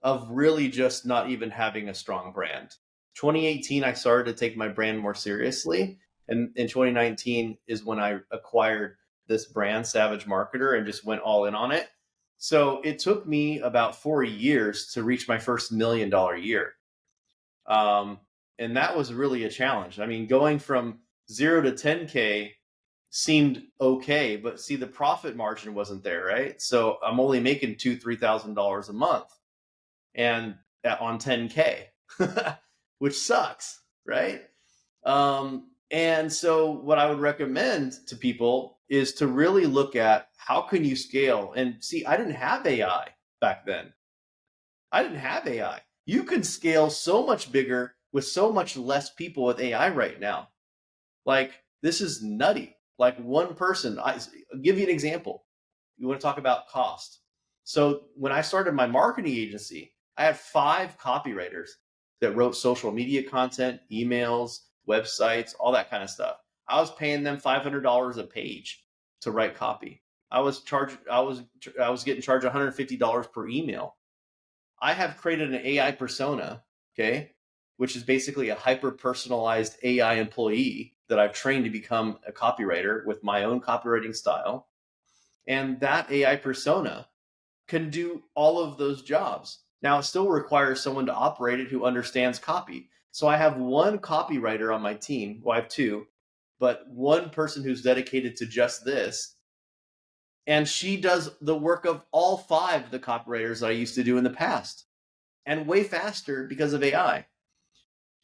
of really just not even having a strong brand. 2018, I started to take my brand more seriously. And in 2019 is when I acquired this brand, Savage Marketer, and just went all in on it. So it took me about 4 years to reach my first $1 million year. And that was really a challenge. I mean, going from 0 to 10K seemed okay, but see, the profit margin wasn't there, right? So I'm only making $2,000-3,000 a month and on 10K, which sucks, right? And so what I would recommend to people is to really look at how can you scale. And see, I didn't have AI back then. I didn't have AI. You can scale so much bigger with so much less people with AI right now. Like, this is nutty. Like, one person, I'll give you an example. You want to talk about cost. So when I started my marketing agency, I had 5 copywriters that wrote social media content, emails, websites, all that kind of stuff. I was paying them $500 a page to write copy. I was getting charged $150 per email. I have created an AI persona, okay, which is basically a hyper personalized AI employee that I've trained to become a copywriter with my own copywriting style. And that AI persona can do all of those jobs. Now, it still requires someone to operate it who understands copy. So I have one copywriter on my team. Well, I have two, but one person who's dedicated to just this. And she does the work of all five of the copywriters that I used to do in the past, and way faster because of AI.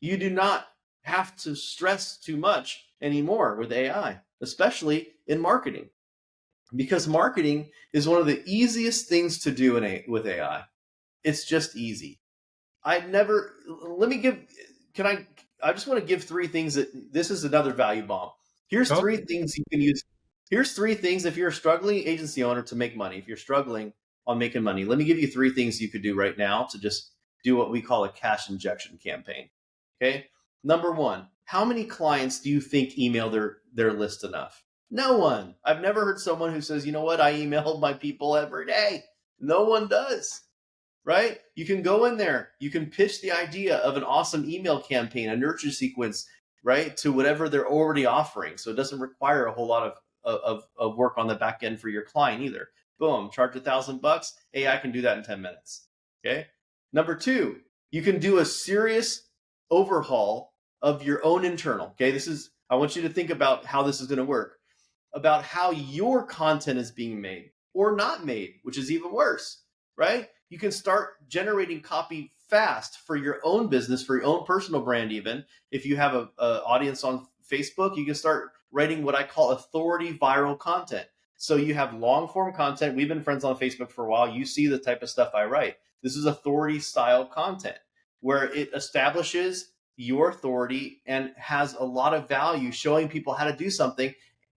You do not have to stress too much anymore with AI, especially in marketing, because marketing is one of the easiest things to do with AI. It's just easy. Let me give, can I just want to give three things this is another value bomb. Here's Go. three things you can use. Here's three things if you're a struggling agency owner to make money, if you're struggling on making money. Let me give you three things you could do right now to just do what we call a cash injection campaign. Okay. Number one, how many clients do you think email their list enough? No one. I've never heard someone who says, you know what, I emailed my people every day. No one does. Right? You can go in there, you can pitch the idea of an awesome email campaign, a nurture sequence, right, to whatever they're already offering. So it doesn't require a whole lot of work on the back end for your client either. Boom, charge $1,000. AI can do that in 10 minutes. Okay. Number two, you can do a serious overhaul of your own internal. Okay. I want you to think about how this is going to work, about how your content is being made or not made, which is even worse, right? You can start generating copy fast for your own business, for your own personal brand. Even if you have a audience on Facebook, you can start writing what I call authority viral content. So you have long form content. We've been friends on Facebook for a while. You see the type of stuff I write. This is authority style content where it establishes your authority and has a lot of value, showing people how to do something.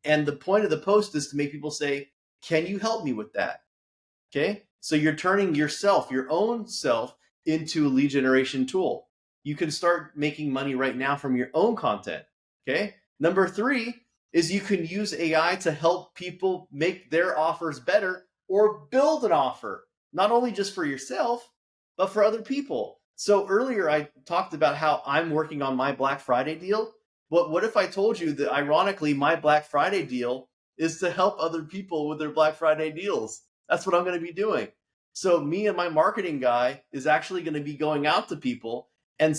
And the point of the post is to make people say, can you help me with that? Okay. So you're turning yourself, your own self, into a lead generation tool. You can start making money right now from your own content. Okay. Number three is you can use AI to help people make their offers better or build an offer, not only just for yourself, but for other people. So earlier I talked about how I'm working on my Black Friday deal. But what if I told you that ironically my Black Friday deal is to help other people with their Black Friday deals? That's what I'm going to be doing. So me and my marketing guy is actually going to be going out to people, and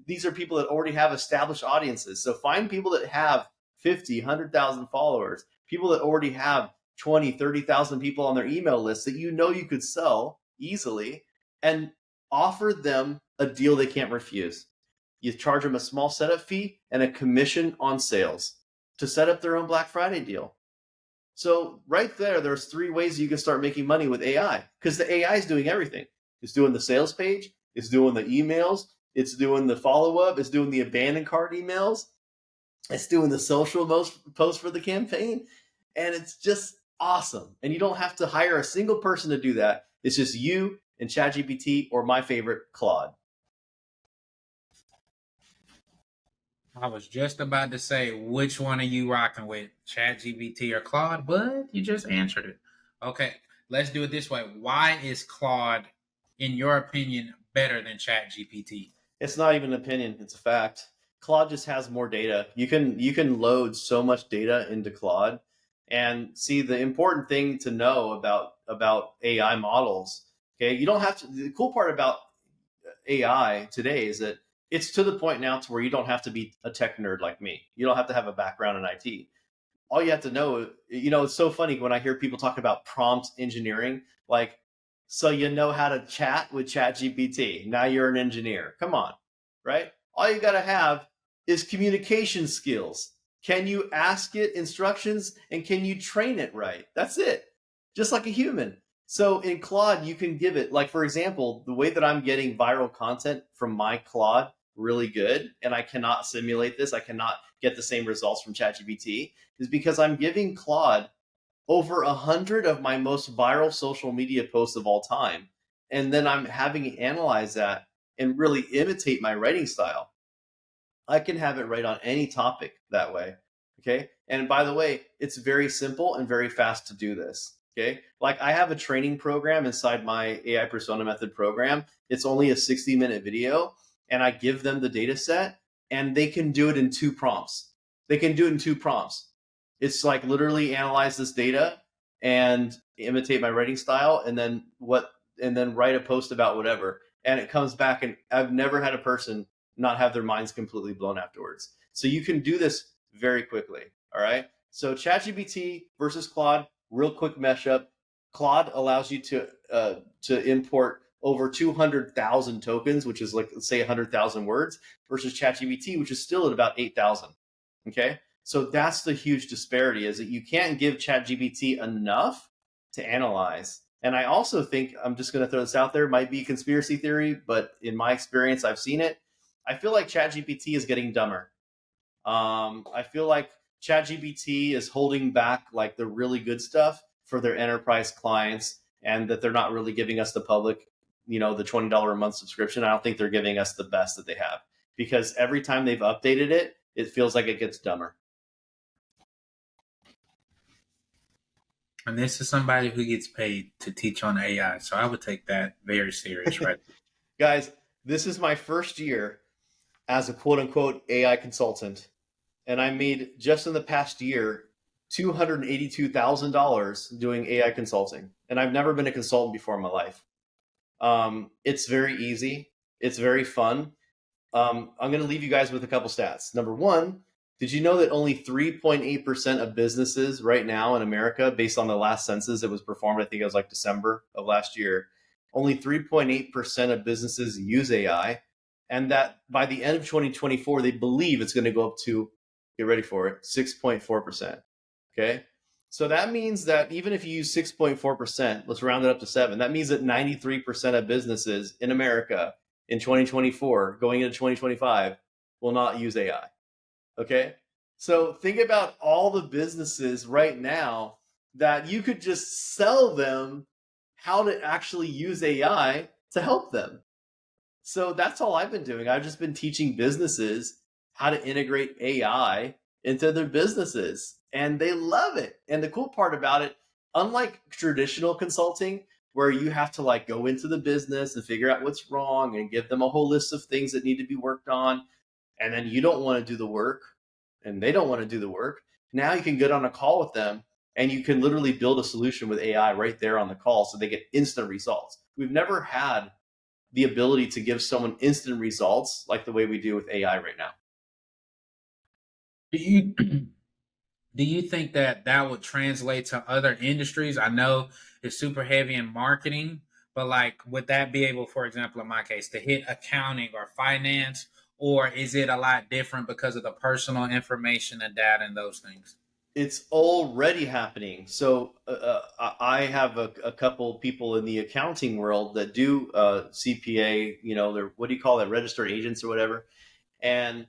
these are people that already have established audiences. So find people that have 50, 100,000 followers, people that already have 20, 30,000 people on their email list that you know you could sell easily, and offer them a deal they can't refuse. You charge them a small setup fee and a commission on sales to set up their own Black Friday deal. So right there's three ways you can start making money with AI, because the AI is doing everything. It's doing the sales page, it's doing the emails, it's doing the follow-up, it's doing the abandoned cart emails, it's doing the social post for the campaign, and it's just awesome. And you don't have to hire a single person to do that. It's just you and ChatGPT, or my favorite, Claude. I was just about to say, which one are you rocking with, ChatGPT or Claude? But you just answered it. Okay, let's do it this way. Why is Claude, in your opinion, better than ChatGPT? It's not even an opinion, it's a fact. Claude just has more data. You can load so much data into Claude. And see, the important thing to know about AI models, okay, you don't have to. The cool part about AI today is that it's to the point now to where you don't have to be a tech nerd like me. You don't have to have a background in IT. All you have to know, it's so funny when I hear people talk about prompt engineering, like, so you know how to chat with ChatGPT. Now you're an engineer. Come on, right? All you got to have is communication skills. Can you ask it instructions and can you train it right? That's it. Just like a human. So in Claude, you can give it, like, for example, the way that I'm getting viral content from my Claude really good, and I cannot simulate this, I cannot get the same results from ChatGPT, is because I'm giving Claude over 100 of my most viral social media posts of all time. And then I'm having it analyze that and really imitate my writing style. I can have it write on any topic that way. Okay. And by the way, it's very simple and very fast to do this. Okay. Like, I have a training program inside my AI persona method program. It's only a 60-minute video, and I give them the data set and they can do it in 2 prompts. They can do it in 2 prompts. It's like literally analyze this data and imitate my writing style, and then write a post about whatever. And it comes back, and I've never had a person not have their minds completely blown afterwards. So you can do this very quickly. All right. So ChatGPT versus Claude, real quick mesh up. Claude allows you to import over 200,000 tokens, which is like, let's say 100,000 words, versus ChatGPT, which is still at about 8,000. Okay. So that's the huge disparity, is that you can't give ChatGPT enough to analyze. And I also think, I'm just going to throw this out there, might be a conspiracy theory, but in my experience, I've seen it. I feel like ChatGPT is getting dumber. I feel like ChatGPT is holding back like the really good stuff for their enterprise clients, and that they're not really giving us, the public, the $20 a month subscription. I don't think they're giving us the best that they have, because every time they've updated it, it feels like it gets dumber. And this is somebody who gets paid to teach on AI. So I would take that very serious, right? Guys, this is my first year as a quote unquote AI consultant. And I made, just in the past year, $282,000 doing AI consulting. And I've never been a consultant before in my life. It's very easy. It's very fun. I'm going to leave you guys with a couple stats. Number one, did you know that only 3.8% of businesses right now in America, based on the last census that was performed, I think it was like December of last year, only 3.8% of businesses use AI. And that by the end of 2024, they believe it's going to go up to, get ready for it, 6.4%. Okay. So that means that even if you use 6.4%, let's round it up to 7, that means that 93% of businesses in America in 2024, going into 2025, will not use AI. Okay. So think about all the businesses right now that you could just sell them how to actually use AI to help them. So that's all I've been doing. I've just been teaching businesses how to integrate AI into their businesses, and they love it. And the cool part about it, unlike traditional consulting, where you have to like go into the business and figure out what's wrong and give them a whole list of things that need to be worked on, and then you don't want to do the work and they don't want to do the work. Now you can get on a call with them and you can literally build a solution with AI right there on the call, so they get instant results. We've never had the ability to give someone instant results like the way we do with AI right now. Do you do you think that that would translate to other industries? I know it's super heavy in marketing, but like, would that be able, for example, in my case, to hit accounting or finance, or is it a lot different because of the personal information and data and those things? It's already happening. So I have a couple people in the accounting world that do CPA. They're, what do you call that, registered agents or whatever. And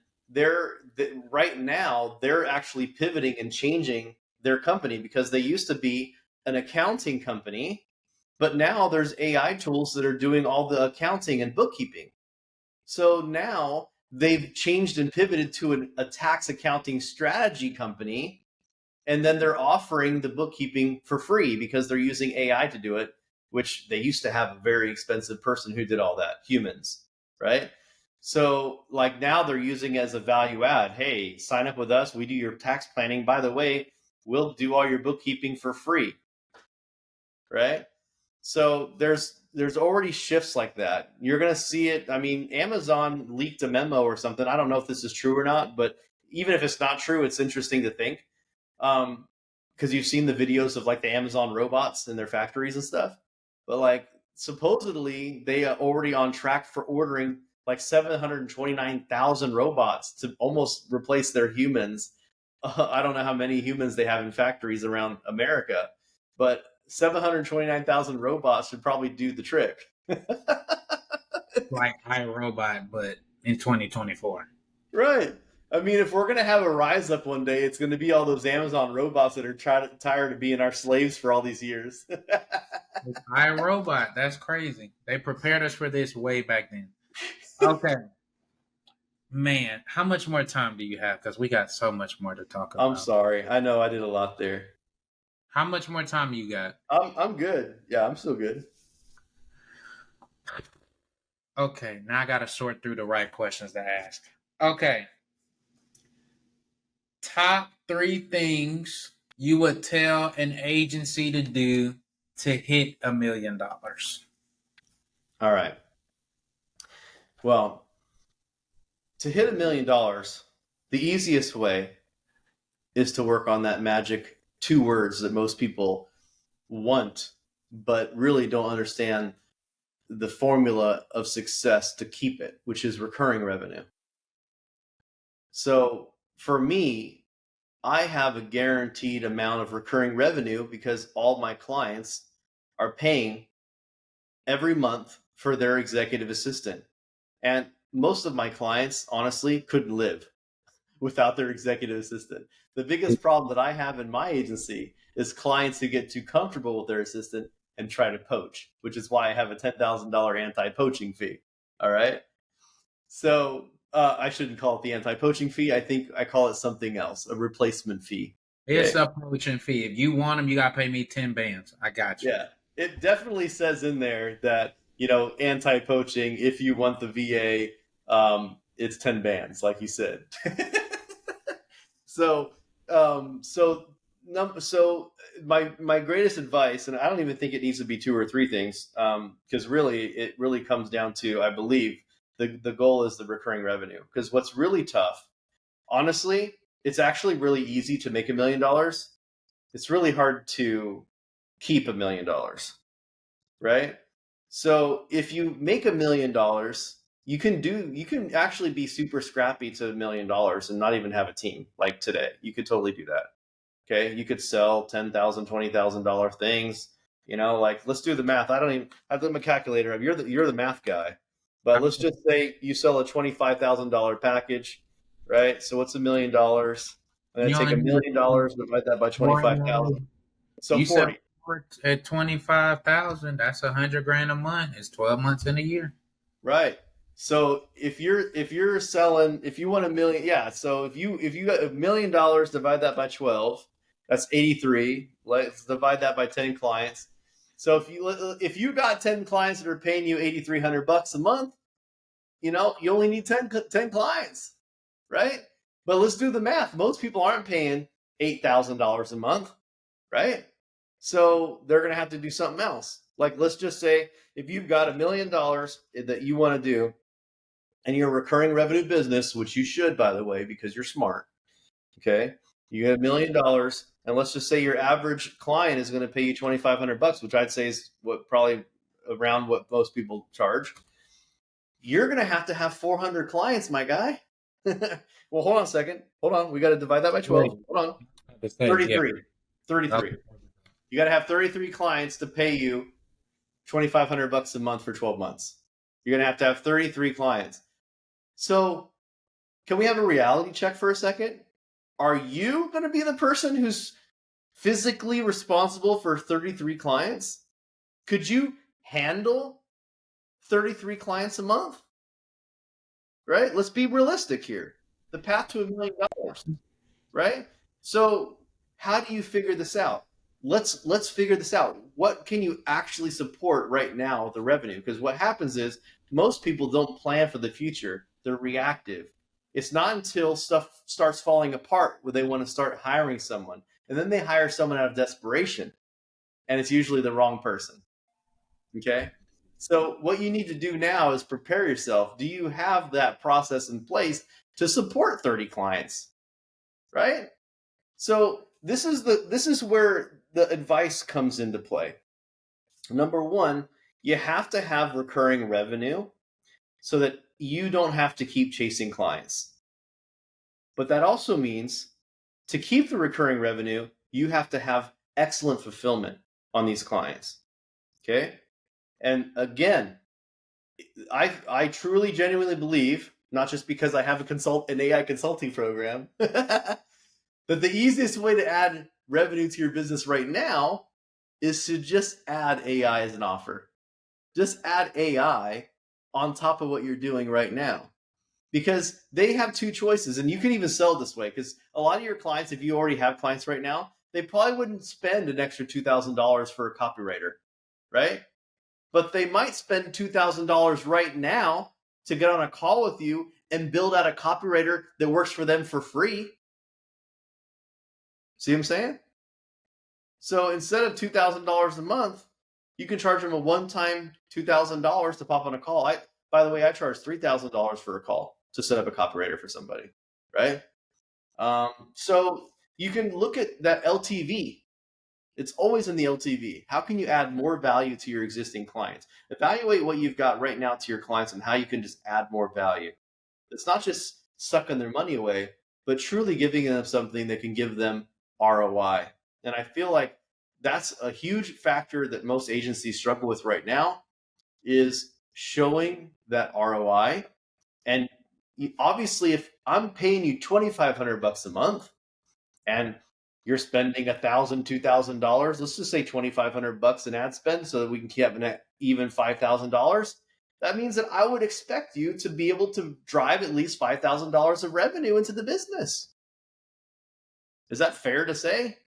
right now they're actually pivoting and changing their company, because they used to be an accounting company, but now there's AI tools that are doing all the accounting and bookkeeping. So now they've changed and pivoted to a tax accounting strategy company, and then they're offering the bookkeeping for free because they're using AI to do it, which they used to have a very expensive person who did all that, humans, right? So like now they're using it as a value add. Hey, sign up with us. We do your tax planning. By the way, we'll do all your bookkeeping for free, right? So there's already shifts like that. You're going to see it. I mean, Amazon leaked a memo or something. I don't know if this is true or not, but even if it's not true, it's interesting to think. Because you've seen the videos of like the Amazon robots in their factories and stuff. But like supposedly they are already on track for ordering like 729,000 robots to almost replace their humans. I don't know how many humans they have in factories around America, but 729,000 robots should probably do the trick. Like iRobot, but in 2024. Right. I mean, if we're going to have a rise up one day, it's going to be all those Amazon robots that are tired of being our slaves for all these years. iRobot, that's crazy. They prepared us for this way back then. Okay. Man, how much more time do you have? Because we got so much more to talk I'm about. sorry. I know I did a lot there. How much more time you got? I'm good. Yeah, I'm still good. Okay, now I got to sort through the right questions to ask. Okay. Top 3 things you would tell an agency to do to hit $1 million. All right. Well, to hit $1 million, the easiest way is to work on that magic 2 words that most people want, but really don't understand the formula of success to keep it, which is recurring revenue. So for me, I have a guaranteed amount of recurring revenue because all my clients are paying every month for their executive assistant. And most of my clients, honestly, couldn't live without their executive assistant. The biggest problem that I have in my agency is clients who get too comfortable with their assistant and try to poach, which is why I have a $10,000 anti-poaching fee. All right. So I shouldn't call it the anti-poaching fee. I think I call it something else, a replacement fee. It's a poaching fee. If you want them, you got to pay me 10 bands. I got you. Yeah. It definitely says in there that, anti-poaching, if you want the VA, it's 10 bands, like you said. So, my greatest advice, and I don't even think it needs to be 2 or 3 things, because it really comes down to, I believe, the goal is the recurring revenue. Because what's really tough, honestly, it's actually really easy to make $1 million. It's really hard to keep $1 million, right? So if you make $1 million, you can actually be super scrappy to $1 million and not even have a team like today. You could totally do that. Okay. You could sell $10,000, $20,000 things, like let's do the math. I have my calculator up. You're the math guy, but let's just say you sell a $25,000 package, right? So what's $1 million? And then take $1 million, divide that by 25,000. So you 40. At 25,000, that's $100,000 a month. It's 12 months in a year. Right. So if you want $1 million, yeah. So if you got $1 million, divide that by 12, that's 83. Let's divide that by 10 clients. So if you got 10 clients that are paying you $8,300 a month, you only need 10 clients, right? But let's do the math. Most people aren't paying $8,000 a month, right? So they're going to have to do something else. Like, let's just say if you've got $1 million that you want to do and you're a recurring revenue business, which you should, by the way, because you're smart. Okay. You get $1 million, and let's just say your average client is going to pay you $2,500, which I'd say is probably around what most people charge. You're going to have 400 clients, my guy. Well, hold on a second. Hold on. We got to divide that by 12. Hold on. 33. 33. You got to have 33 clients to pay you $2,500 a month for 12 months. You're going to have 33 clients. So can we have a reality check for a second? Are you going to be the person who's physically responsible for 33 clients? Could you handle 33 clients a month? Right? Let's be realistic here. The path to $1 million, right? So how do you figure this out? Let's figure this out. What can you actually support right now with the revenue? Because what happens is most people don't plan for the future. They're reactive. It's not until stuff starts falling apart where they want to start hiring someone. And then they hire someone out of desperation. And it's usually the wrong person. Okay? So what you need to do now is prepare yourself. Do you have that process in place to support 30 clients? Right? So this is where the advice comes into play. Number one, you have to have recurring revenue so that you don't have to keep chasing clients. But that also means to keep the recurring revenue, you have to have excellent fulfillment on these clients. Okay? And again, I truly, genuinely believe, not just because I have an AI consulting program, that the easiest way to add revenue to your business right now is to just add AI as an offer. Just add AI on top of what you're doing right now. Because they have 2 choices, and you can even sell it this way, because a lot of your clients, if you already have clients right now, they probably wouldn't spend an extra $2,000 for a copywriter, right? But they might spend $2,000 right now to get on a call with you and build out a copywriter that works for them for free. See what I'm saying? So instead of $2,000 a month, you can charge them a one-time $2,000 to pop on a call. By the way, I charge $3,000 for a call to set up a copywriter for somebody, right? So you can look at that LTV. It's always in the LTV. How can you add more value to your existing clients? Evaluate what you've got right now to your clients and how you can just add more value. It's not just sucking their money away, but truly giving them something that can give them ROI. And I feel like that's a huge factor that most agencies struggle with right now, is showing that ROI. And obviously, if I'm paying you $2,500 a month and you're spending $1,000, $2,000, let's just say $2,500 in ad spend so that we can keep an even $5,000. That means that I would expect you to be able to drive at least $5,000 of revenue into the business. Is that fair to say?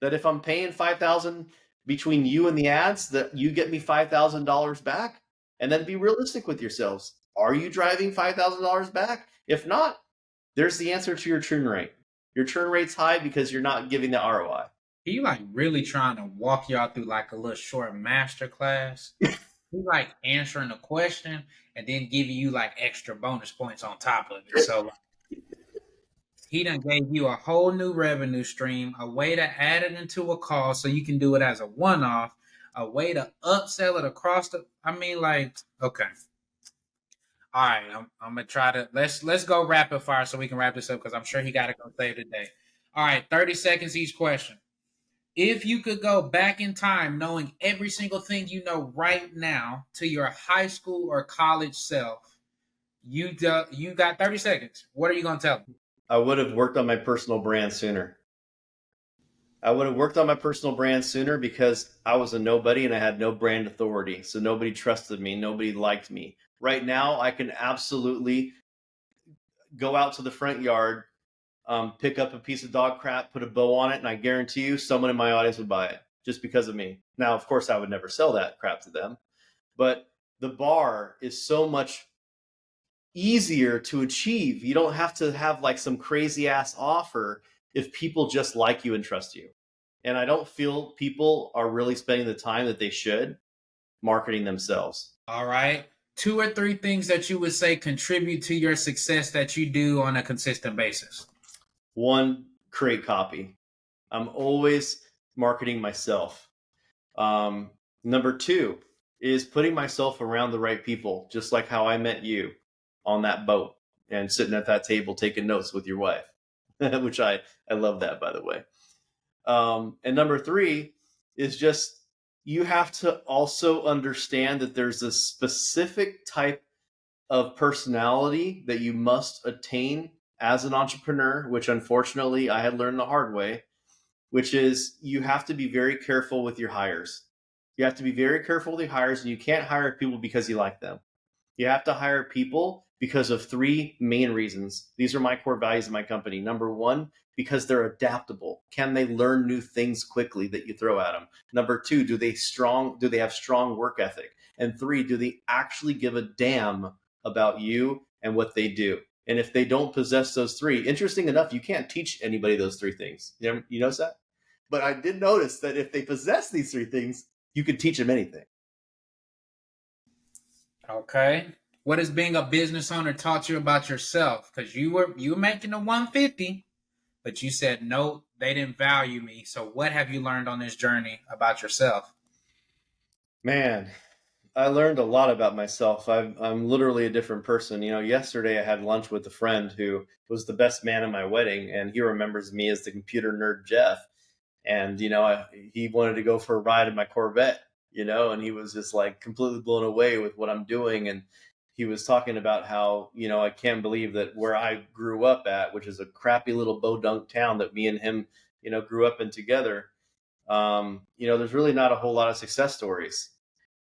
That if I'm paying $5,000 between you and the ads, that you get me $5,000 back? And then be realistic with yourselves. Are you driving $5,000 back? If not, there's the answer to your churn rate. Your churn rate's high because you're not giving the ROI. He like really trying to walk y'all through like a little short master class. He like answering a question and then giving you like extra bonus points on top of it. So he done gave you a whole new revenue stream, a way to add it into a call so you can do it as a one-off, a way to upsell it across the. I mean, like, okay. All right, I'm gonna try to let's go rapid fire so we can wrap this up because I'm sure he got to go save the day. All right, 30 seconds each question. If you could go back in time, knowing every single thing you know right now to your high school or college self, you got 30 seconds. What are you gonna tell them? I would have worked on my personal brand sooner. I would have worked on my personal brand sooner because I was a nobody and I had no brand authority. So nobody trusted me. Nobody liked me. Right now, I can absolutely go out to the front yard, pick up a piece of dog crap, put a bow on it, and I guarantee you someone in my audience would buy it just because of me. Now, of course, I would never sell that crap to them, but the bar is so much easier to achieve. You don't have to have like some crazy ass offer if people just like you and trust you. And I don't feel people are really spending the time that they should marketing themselves. All right. 2 or 3 things that you would say contribute to your success that you do on a consistent basis. 1, create copy. I'm always marketing myself. Number 2 is putting myself around the right people, just like how I met you on that boat and sitting at that table taking notes with your wife, which I love that, by the way. And number 3 is just, you have to also understand that there's a specific type of personality that you must attain as an entrepreneur, which unfortunately I had learned the hard way, which is you have to be very careful with your hires. You have to be very careful with your hires, and you can't hire people because you like them. You have to hire people because of 3 main reasons. These are my core values of my company. Number 1, because they're adaptable. Can they learn new things quickly that you throw at them? Number 2, do they have strong work ethic? And 3, do they actually give a damn about you and what they do? And if they don't possess those 3, interesting enough, you can't teach anybody those 3 things. You notice that? But I did notice that if they possess these 3 things, you could teach them anything. Okay. What has being a business owner taught you about yourself? Because you were making the 150, but you said no, they didn't value me. So what have you learned on this journey about yourself? Man, I learned a lot about myself. I'm literally a different person. Yesterday I had lunch with a friend who was the best man at my wedding, and he remembers me as the computer nerd Jeff. And he wanted to go for a ride in my Corvette, and he was just like completely blown away with what I'm doing. And he was talking about how, I can't believe that where I grew up at, which is a crappy little bodunk town that me and him, grew up in together. There's really not a whole lot of success stories.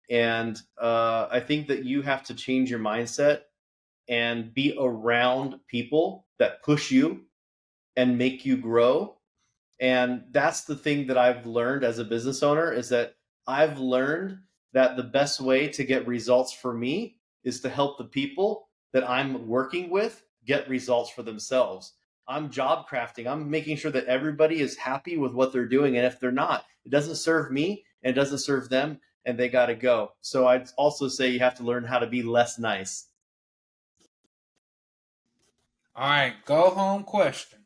And I think that you have to change your mindset and be around people that push you and make you grow. And that's the thing that I've learned as a business owner, is that I've learned that the best way to get results for me is to help the people that I'm working with get results for themselves. I'm job crafting. I'm making sure that everybody is happy with what they're doing. And if they're not, it doesn't serve me and it doesn't serve them, and they got to go. So I'd also say you have to learn how to be less nice. All right, go home question.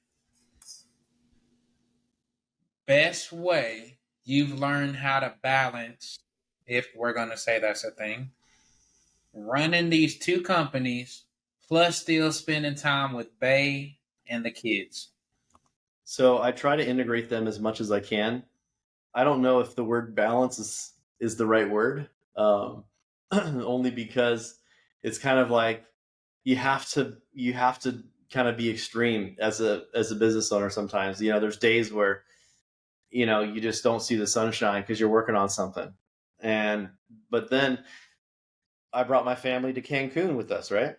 Best way you've learned how to balance, if we're going to say that's a thing, running these two companies plus still spending time with Bay and the kids. So I try to integrate them as much as I can. I don't know if the word balance is the right word, only because it's kind of like you have to kind of be extreme as a business owner. Sometimes there's days where you just don't see the sunshine because you're working on something, and but then I brought my family to Cancun with us, right?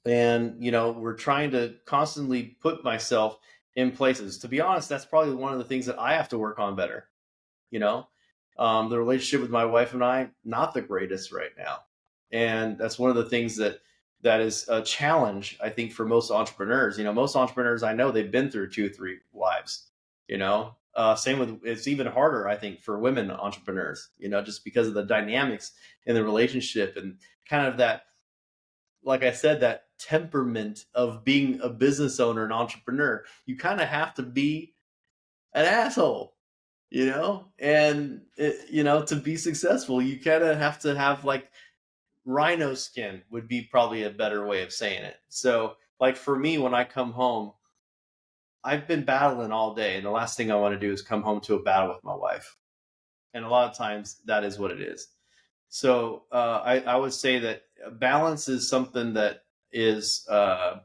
And we're trying to constantly put myself in places. To be honest, that's probably one of the things that I have to work on better. you know the relationship with my wife and I, not the greatest right now, and that's one of the things that is a challenge, I think, for most entrepreneurs. Most entrepreneurs I know, they've been through 2 or 3 wives. Same with, it's even harder, I think, for women entrepreneurs, just because of the dynamics in the relationship, and kind of that, like I said, that temperament of being a business owner and entrepreneur. You kind of have to be an asshole, and to be successful, you kind of have to have, like, rhino skin would be probably a better way of saying it. So, like, for me, when I come home, I've been battling all day, and the last thing I want to do is come home to a battle with my wife. And a lot of times that is what it is. So I would say that balance is something that is, I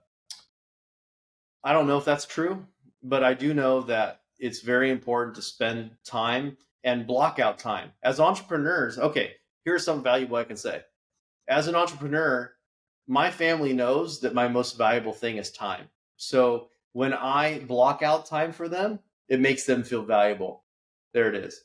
don't know if that's true, but I do know that it's very important to spend time and block out time. As entrepreneurs, okay, here's something valuable I can say. As an entrepreneur, my family knows that my most valuable thing is time. So when I block out time for them, it makes them feel valuable. There it is.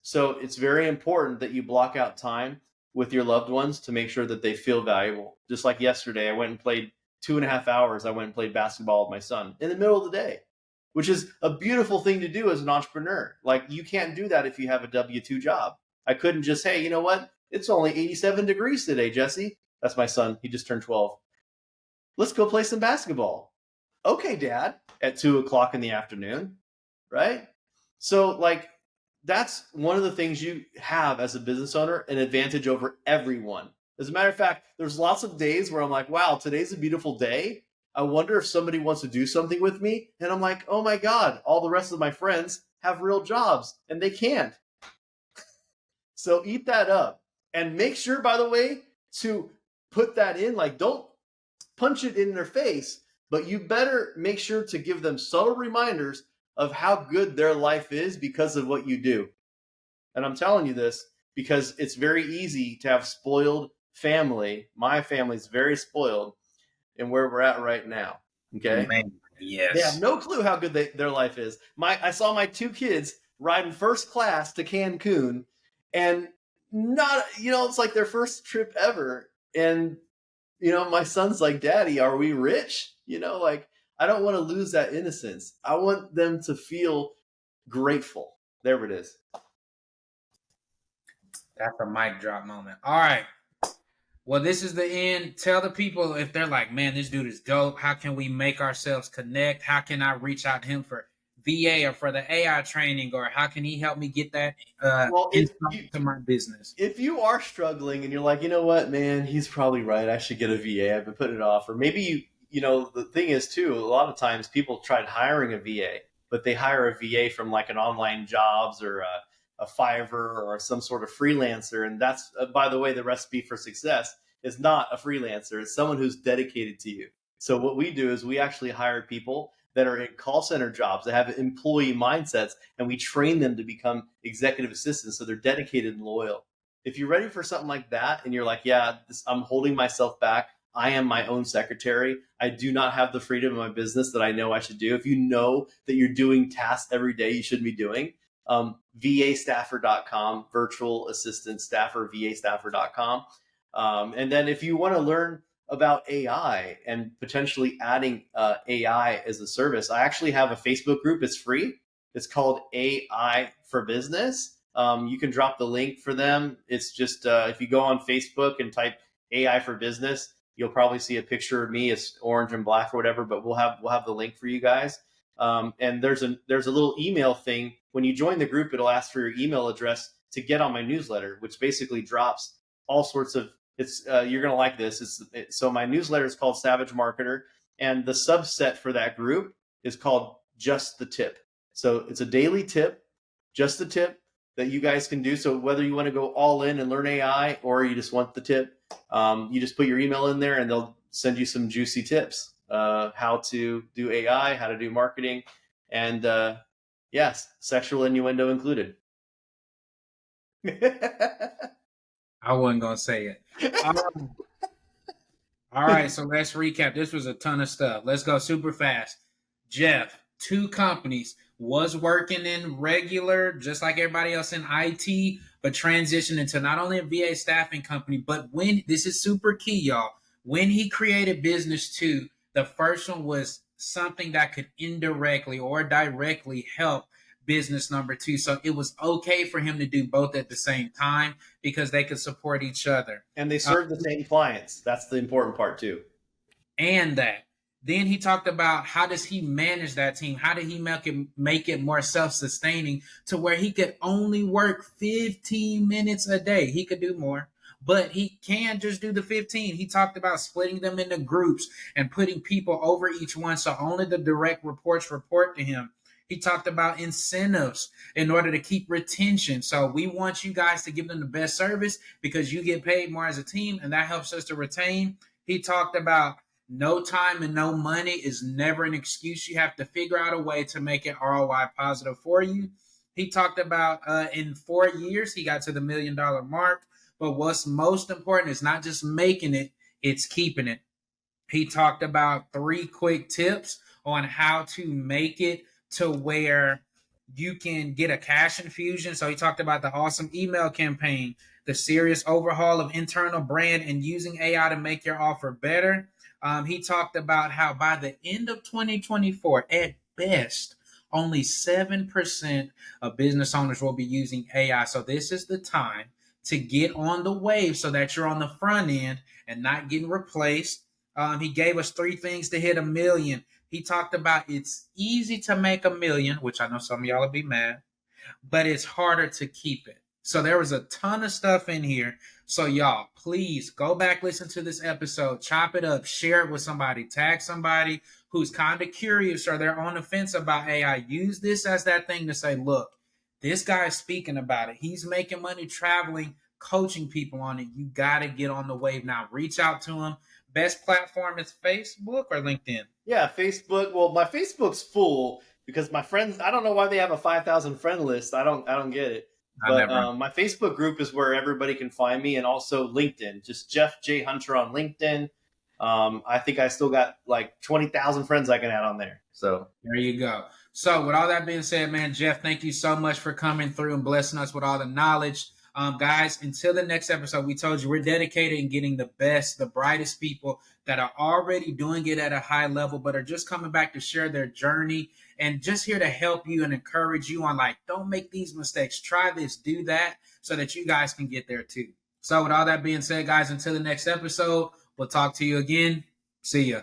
So it's very important that you block out time with your loved ones to make sure that they feel valuable. Just like yesterday, I went and played 2.5 hours. I went and played basketball with my son in the middle of the day, which is a beautiful thing to do as an entrepreneur. Like, you can't do that if you have a W-2 job. I couldn't just, hey, you know what? It's only 87 degrees today, Jesse. That's my son. He just turned 12. Let's go play some basketball. Okay, Dad, at 2 o'clock in the afternoon, right? So, like, that's one of the things you have as a business owner, an advantage over everyone. As a matter of fact, there's lots of days where I'm like, wow, today's a beautiful day. I wonder if somebody wants to do something with me. And I'm like, oh my God, all the rest of my friends have real jobs and they can't. So eat that up. And make sure, by the way, to put that in. Like, don't punch it in their face, but you better make sure to give them subtle reminders of how good their life is because of what you do. And I'm telling you this because it's very easy to have spoiled family. My family's very spoiled in where we're at right now. Okay. Man, yes. They have no clue how good their life is. I saw my 2 kids riding first class to Cancun, and not, it's like their first trip ever. And, my son's like, Daddy, are we rich? Like, I don't want to lose that innocence. I want them to feel grateful. There it is. That's a mic drop moment. All right. Well, this is the end. Tell the people, if they're like, man, this dude is dope, how can we make ourselves connect? How can I reach out to him for VA or for the AI training, or how can he help me get that into my business? If you are struggling and you're like, you know what, man, he's probably right, I should get a VA, I've been putting it off. Or maybe the thing is too, a lot of times people tried hiring a VA, but they hire a VA from like an online jobs or a Fiverr or some sort of freelancer. And that's, by the way, the recipe for success is not a freelancer. It's someone who's dedicated to you. So what we do is we actually hire people that are in call center jobs that have employee mindsets, and we train them to become executive assistants. So they're dedicated and loyal. If you're ready for something like that and you're like, yeah, I'm holding myself back, I am my own secretary, I do not have the freedom in my business that I know I should do. If you know that you're doing tasks every day you shouldn't be doing, VAstaffer.com, virtual assistant staffer, VAstaffer.com. And then if you want to learn about AI and potentially adding AI as a service, I actually have a Facebook group. It's free. It's called AI for Business. You can drop the link for them. It's just if you go on Facebook and type AI for Business, You'll probably see a picture of me. It's orange and black or whatever, but we'll have the link for you guys. And there's a little email thing. When you join the group, it'll ask for your email address to get on my newsletter, which basically drops all sorts of. You're gonna like this. So my newsletter is called Savage Marketer, and the subset for that group is called Just the Tip. So it's a daily tip, just the tip that you guys can do. So whether you want to go all in and learn AI or you just want the tip, you just put your email in there and they'll send you some juicy tips, how to do AI, how to do marketing, and yes, sexual innuendo included. I wasn't going to say it. All right, so let's recap. This was a ton of stuff. Let's go super fast. Jeff, 2 companies, was working in regular, just like everybody else in IT, but transitioned into not only a VA staffing company, but when, this is super key, y'all, when he created Business 2, the first one was something that could indirectly or directly help business number 2. So it was okay for him to do both at the same time because they could support each other. And they serve the same clients. That's the important part too. And that. Then he talked about how does he manage that team? How did he make it more self-sustaining to where he could only work 15 minutes a day? He could do more, but he can't just do the 15. He talked about splitting them into groups and putting people over each one so only the direct reports report to him. He talked about incentives in order to keep retention. So we want you guys to give them the best service because you get paid more as a team, and that helps us to retain. He talked about no time and no money is never an excuse. You have to figure out a way to make it ROI positive for you. He talked about in 4 years, he got to the $1 million mark. But what's most important is not just making it, it's keeping it. He talked about 3 quick tips on how to make it to where you can get a cash infusion. So he talked about the awesome email campaign, the serious overhaul of internal brand, and using AI to make your offer better. He talked about how by the end of 2024, at best, only 7% of business owners will be using AI. So this is the time to get on the wave so that you're on the front end and not getting replaced. He gave us 3 things to hit $1 million. He talked about it's easy to make $1 million, which I know some of y'all will be mad, but it's harder to keep it. So there was a ton of stuff in here. So y'all, please go back, listen to this episode, chop it up, share it with somebody, tag somebody who's kind of curious or they're on the fence about AI. Use this as that thing to say, look, this guy is speaking about it. He's making money traveling, coaching people on it. You got to get on the wave now. Reach out to him. Best platform is Facebook or LinkedIn? Yeah, Facebook. Well, my Facebook's full because my friends, I don't know why they have a 5,000 friend list. I don't get it. But my Facebook group is where everybody can find me, and also LinkedIn. Just Jeff J. Hunter on LinkedIn. I think I still got like 20,000 friends I can add on there. So there you go. So with all that being said, man, Jeff, thank you so much for coming through and blessing us with all the knowledge. Guys, until the next episode, we told you we're dedicated in getting the best, the brightest people that are already doing it at a high level, but are just coming back to share their journey and just here to help you and encourage you on like, don't make these mistakes. Try this, do that, so that you guys can get there too. So with all that being said, guys, until the next episode, we'll talk to you again. See ya.